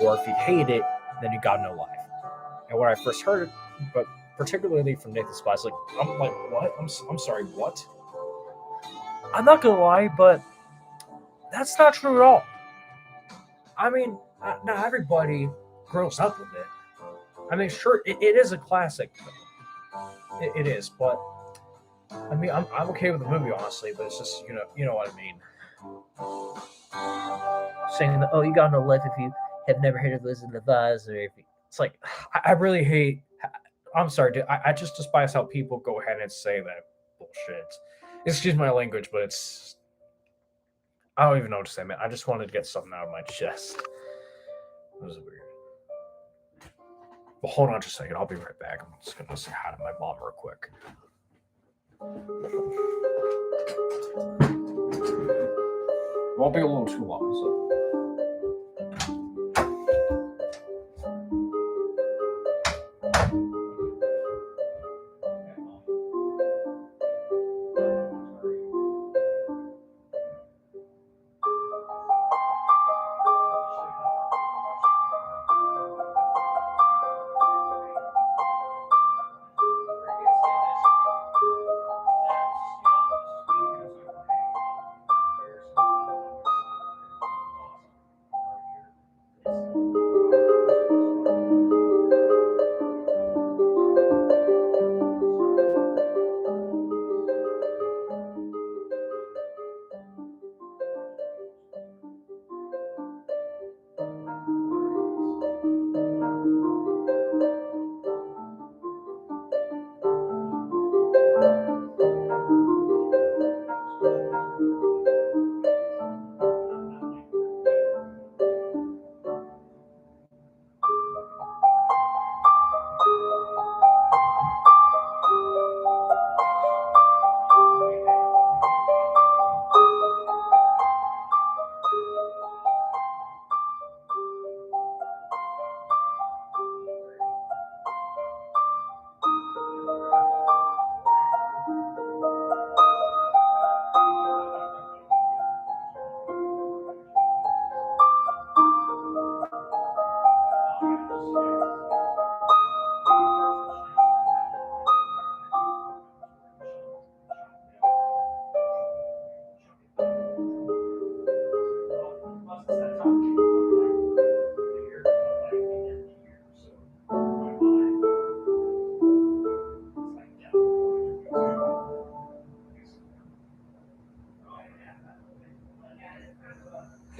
or if you hate it, then you got no life. And when I first heard it, but particularly from Nathan Spice, I'm like, what? I'm sorry, what? I'm not gonna lie, but that's not true at all. I mean, not everybody grows up with it. I mean, sure, it is a classic. It is, but I mean, I'm okay with the movie, honestly. But it's just you know what I mean. Saying that, oh, you got no life if you have never heard of Wizard of Oz, or if it's like, I really hate. I'm sorry, dude. I just despise how people go ahead and say that bullshit. Excuse my language, but it's. I don't even know what to say, man. I just wanted to get something out of my chest. It was weird. Well, hold on just a second. I'll be right back. I'm just going to say hi to my mom real quick. Won't be a little too long, so.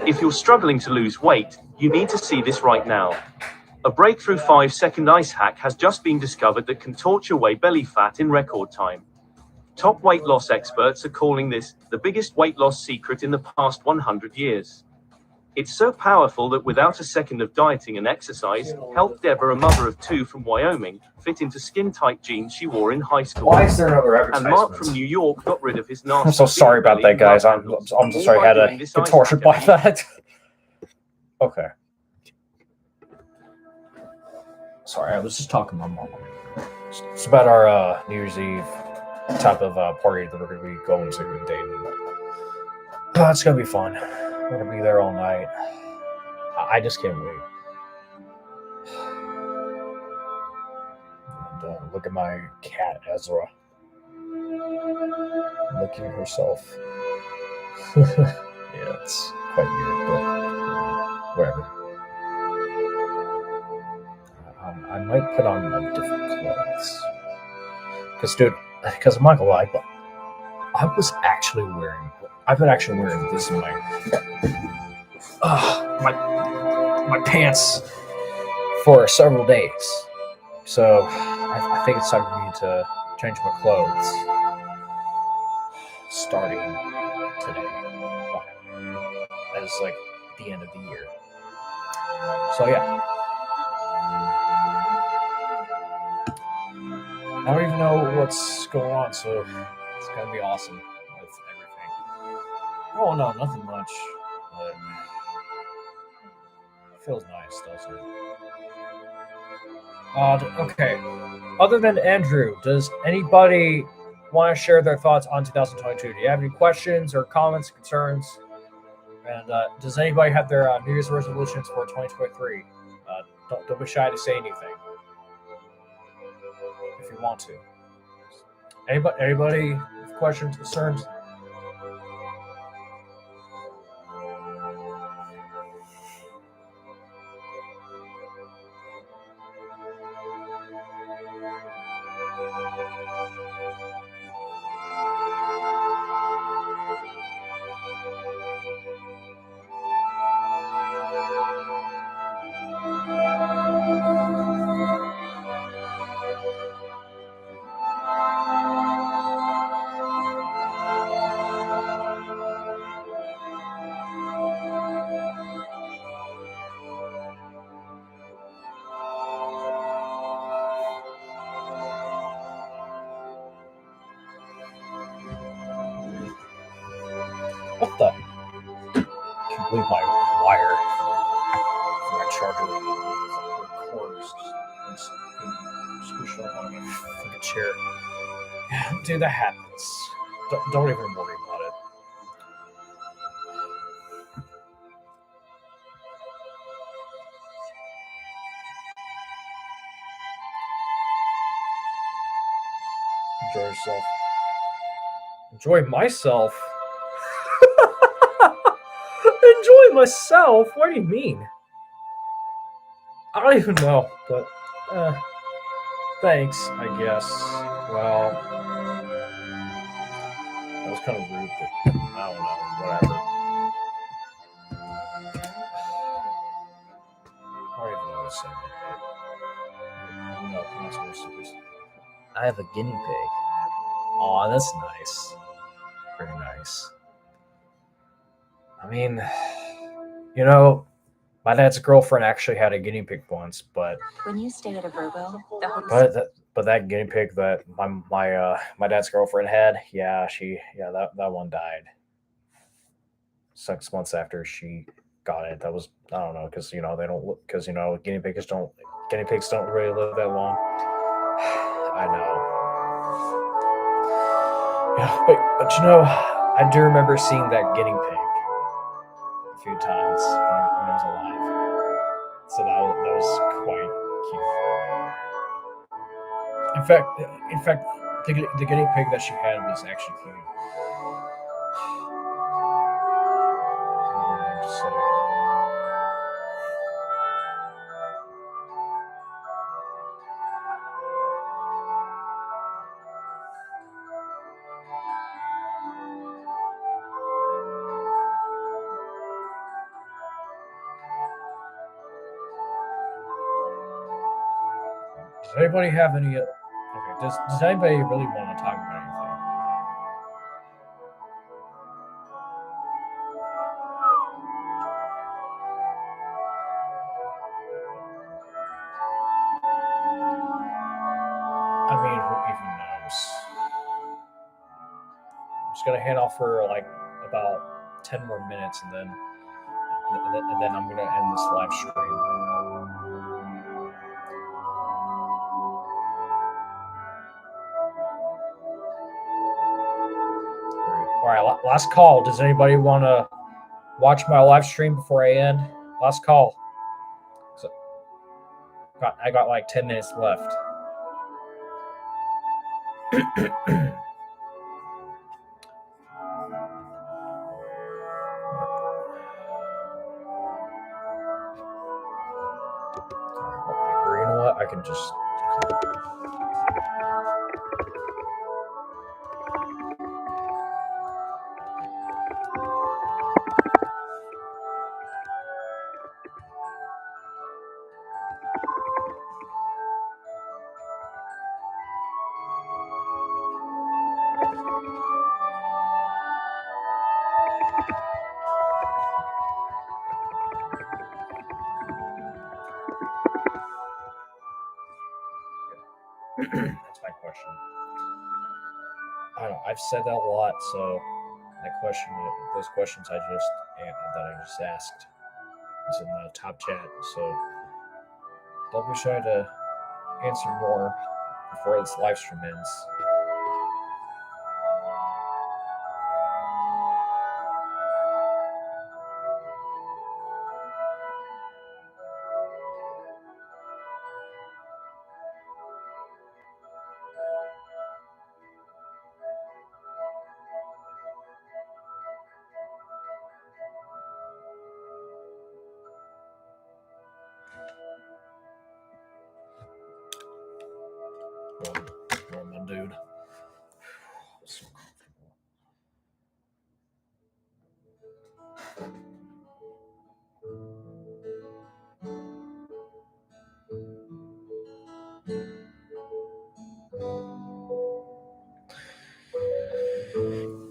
If you're struggling to lose weight, you need to see this right now. A breakthrough 5-second ice hack has just been discovered that can torch away belly fat in record time. Top weight loss experts are calling this the biggest weight loss secret in the past 100 years. It's so powerful that without a second of dieting and exercise, helped Deborah, a mother of 2 from Wyoming, fit into skin-tight jeans she wore in high school. Why is there another And Mark advertisement? from New York got rid of his nasty. I'm so sorry about that, guys. I'm so sorry I had to get tortured by that. Okay. Sorry, I was just talking to my mom. It's about our New Year's Eve type of party that we're going to be going to in Dayton. It's going to be fun. We're going to be there all night. I just can't wait. And look at my cat, Ezra. Looking at herself. Yeah, it's quite weird, but whatever. I might put on different clothes. Because I'm not gonna lie, but I've been actually wearing this in my pants for several days. So I think it's time for me to change my clothes starting today. As like the end of the year. So yeah. I don't even know what's going on, so it's gonna be awesome with everything. Oh no, nothing much, but it feels nice, doesn't it? Okay. Other than Andrew, does anybody want to share their thoughts on 2022? Do you have any questions or comments, concerns? And does anybody have their New Year's resolutions for 2023? Don't be shy to say anything if you want to. Anybody with questions, concerns? What the? I can't believe my wire for my charger cord is squished up on a chair. Dude, that happens. Don't even worry about it. Enjoy yourself. Enjoy myself? Enjoy myself? What do you mean? I don't even know, but thanks, I guess. Well, that was kind of rude, but I don't know, whatever. I don't even know what to say. No, I'm not supposed to do. I have a guinea pig. Aw, that's nice. Pretty nice. I mean, you know, my dad's girlfriend actually had a guinea pig once, but When you stay at a Vrbo, the hotel. but that guinea pig that my dad's girlfriend had, that one died 6 months after she got it. That was, I don't know, because they don't, because guinea pigs don't really live that long. I know. Yeah, but I do remember seeing that guinea pig a few times when I was alive. So that was quite cute. In fact, the guinea pig that she had was actually cute. Does anybody have any? Okay. Does anybody really want to talk about anything? I mean, who even knows? I'm just gonna hang out for like about 10 more minutes, and then I'm gonna end this live stream. All right, last call. Does anybody want to watch my live stream before I end? Last call. So, I got like 10 minutes left. Or you know what? I can just. That's my question. I don't know. I've said that a lot, so those questions that I just asked, is in the top chat. So don't be shy to answer more before this live stream ends. Normal dude. So comfortable.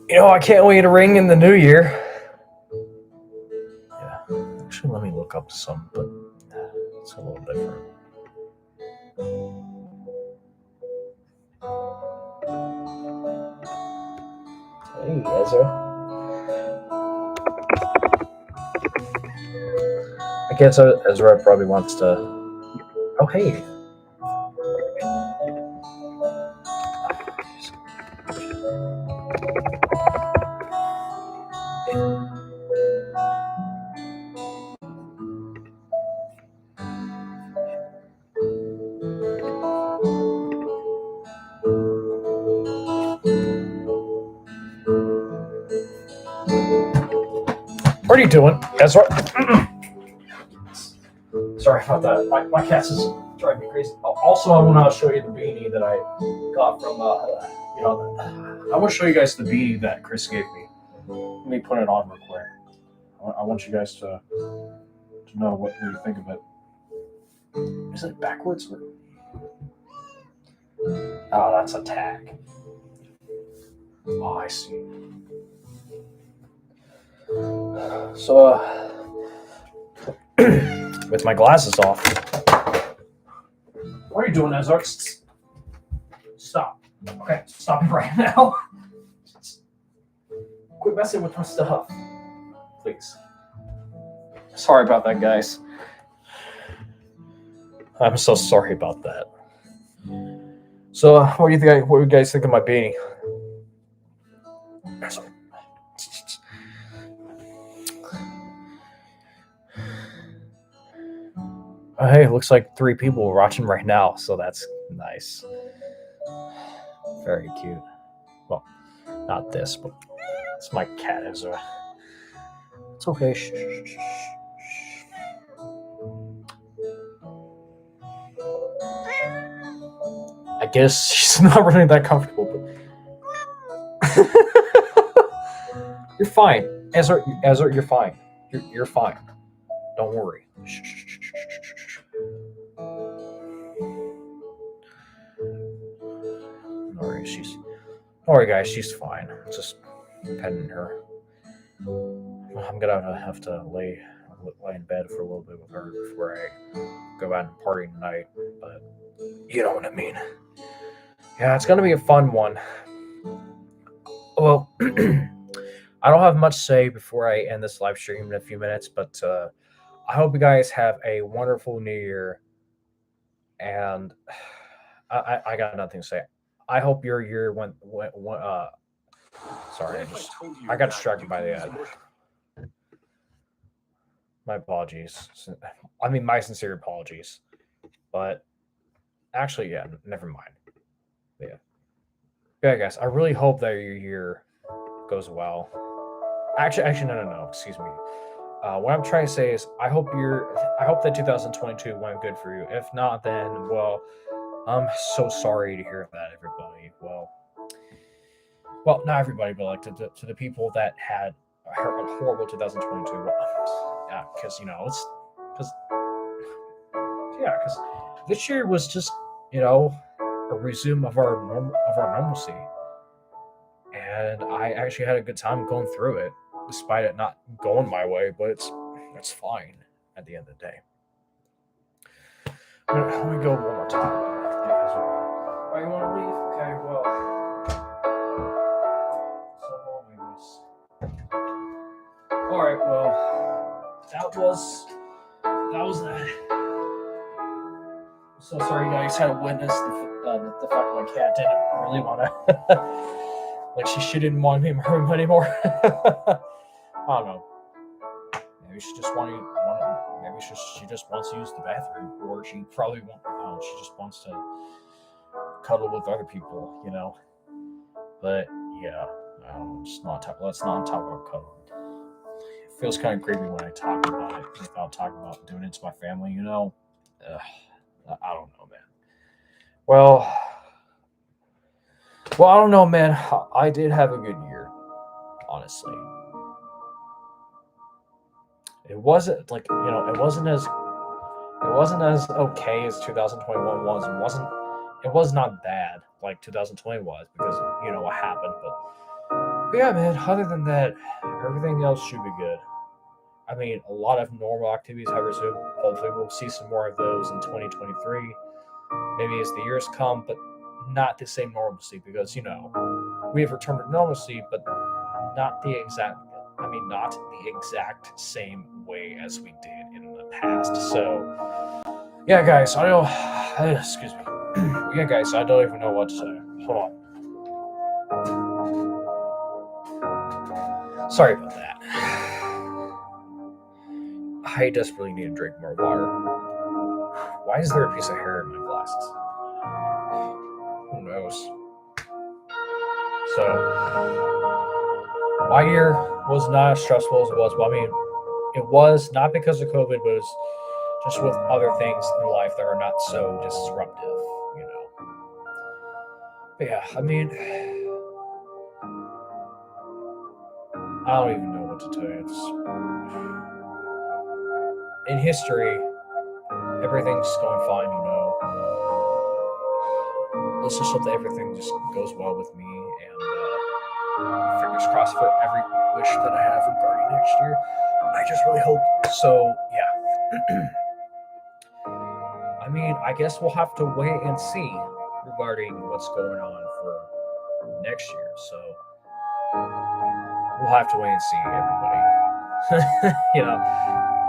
You know, I can't wait to ring in the new year. Yeah, actually, let me look up some, but it's a little different. Hey, Ezra. I guess Ezra probably wants to. Oh, hey. What are you doing, Ezra? Sorry about that. My cat is driving me crazy. Also, I want to show you the beanie that I got from, I want to show you guys the beanie that Chris gave me. Let me put it on real quick. I want you guys to know what you think of it. Is it backwards? Oh, that's a tag. Oh, I see. So, with my glasses off. What are you doing, Ezra? Stop. Okay, stop it right now. Quit messing with my stuff. Please. Sorry about that, guys. I'm so sorry about that. So, what do you guys think of my beanie? Hey, looks like 3 people are watching right now, so that's nice. Very cute. Well, not this, but it's my cat, Ezra. It's okay. Shh, shh, shh, shh. I guess she's not really that comfortable, but you're fine, Ezra. You're fine. You're fine. Don't worry. Shh, shh, shh, shh, shh. Don't worry, guys. She's fine. Just petting her. I'm gonna have to lay in bed for a little bit with her before I go out and party tonight. But you know what I mean. Yeah, it's gonna be a fun one. Well, I don't have much to say before I end this live stream in a few minutes, but I hope you guys have a wonderful New Year, and I got nothing to say. I hope your year went sorry, I got distracted by the ad. My apologies. I mean, my sincere apologies. But actually, yeah, never mind. Yeah. Yeah, guys, I really hope that your year goes well. Actually, no. Excuse me. What I'm trying to say is, I hope that 2022 went good for you. If not, then well, I'm so sorry to hear that, everybody. Well, not everybody, but like to the people that had a horrible 2022. Yeah, because because this year was just a resume of our normalcy, and I actually had a good time going through it, despite it not going my way. But it's fine at the end of the day. Let me go one more time. Oh, you want to leave? Okay, well. So long, all right, well, that was that. I'm so sorry you guys had to witness the fact that my cat didn't really want to, like she didn't want me in my room anymore. I don't know. Maybe she just maybe she just wants to use the bathroom, or she probably won't. She just wants to cuddle with other people, But yeah, let's not talk about cuddling. It feels kind of creepy when I talk about it without talking about doing it to my family, I don't know, man. Well, I don't know, man. I did have a good year, honestly. It wasn't it wasn't as okay as 2021 was. It was not bad like 2020 was, because what happened. But yeah, man. Other than that, everything else should be good. I mean, a lot of normal activities have resumed. Hopefully, we'll see some more of those in 2023. Maybe as the years come, but not the same normalcy, because we have returned to normalcy, but not the exact same way as we did in the past. So, yeah, guys, I don't. Excuse me. Yeah, guys, I don't even know what to say. Hold on. Sorry about that. I desperately need to drink more water. Why is there a piece of hair in my glasses? Who knows? So, my year was not as stressful as it was. Well, I mean, it was not because of COVID, but it's just with other things in life that are not so disruptive, But yeah, I mean, I don't even know what to tell you. In history, everything's going fine, Let's just hope that everything just goes well with me, and fingers crossed for every wish that I have regarding next year. I just really hope. So, yeah. I mean, I guess we'll have to wait and see regarding what's going on for next year. So, we'll have to wait and see, everybody.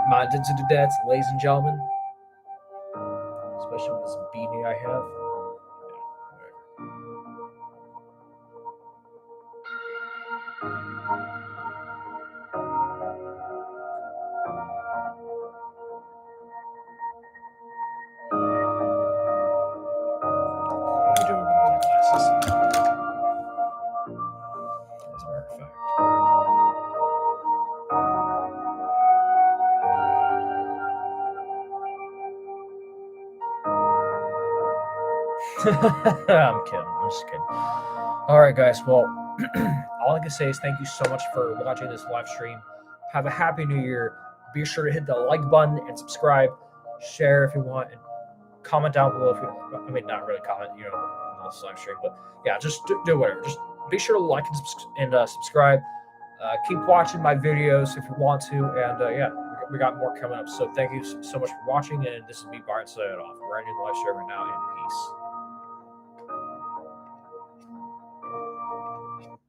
My attention to that, ladies and gentlemen. Especially with this beanie I have. Let me do it without my glasses. As a matter of fact. I'm kidding. I'm just kidding. Alright, guys. Well, all I can say is thank you so much for watching this live stream. Have a happy new year. Be sure to hit the like button and subscribe. Share if you want. And comment down below if you not really comment, on this live stream. But yeah, just do whatever. Just be sure to like and subscribe. Keep watching my videos if you want to. And yeah, we got more coming up. So thank you so much for watching. And this is me, Bart, signing off. We're ending the live stream right now. And peace.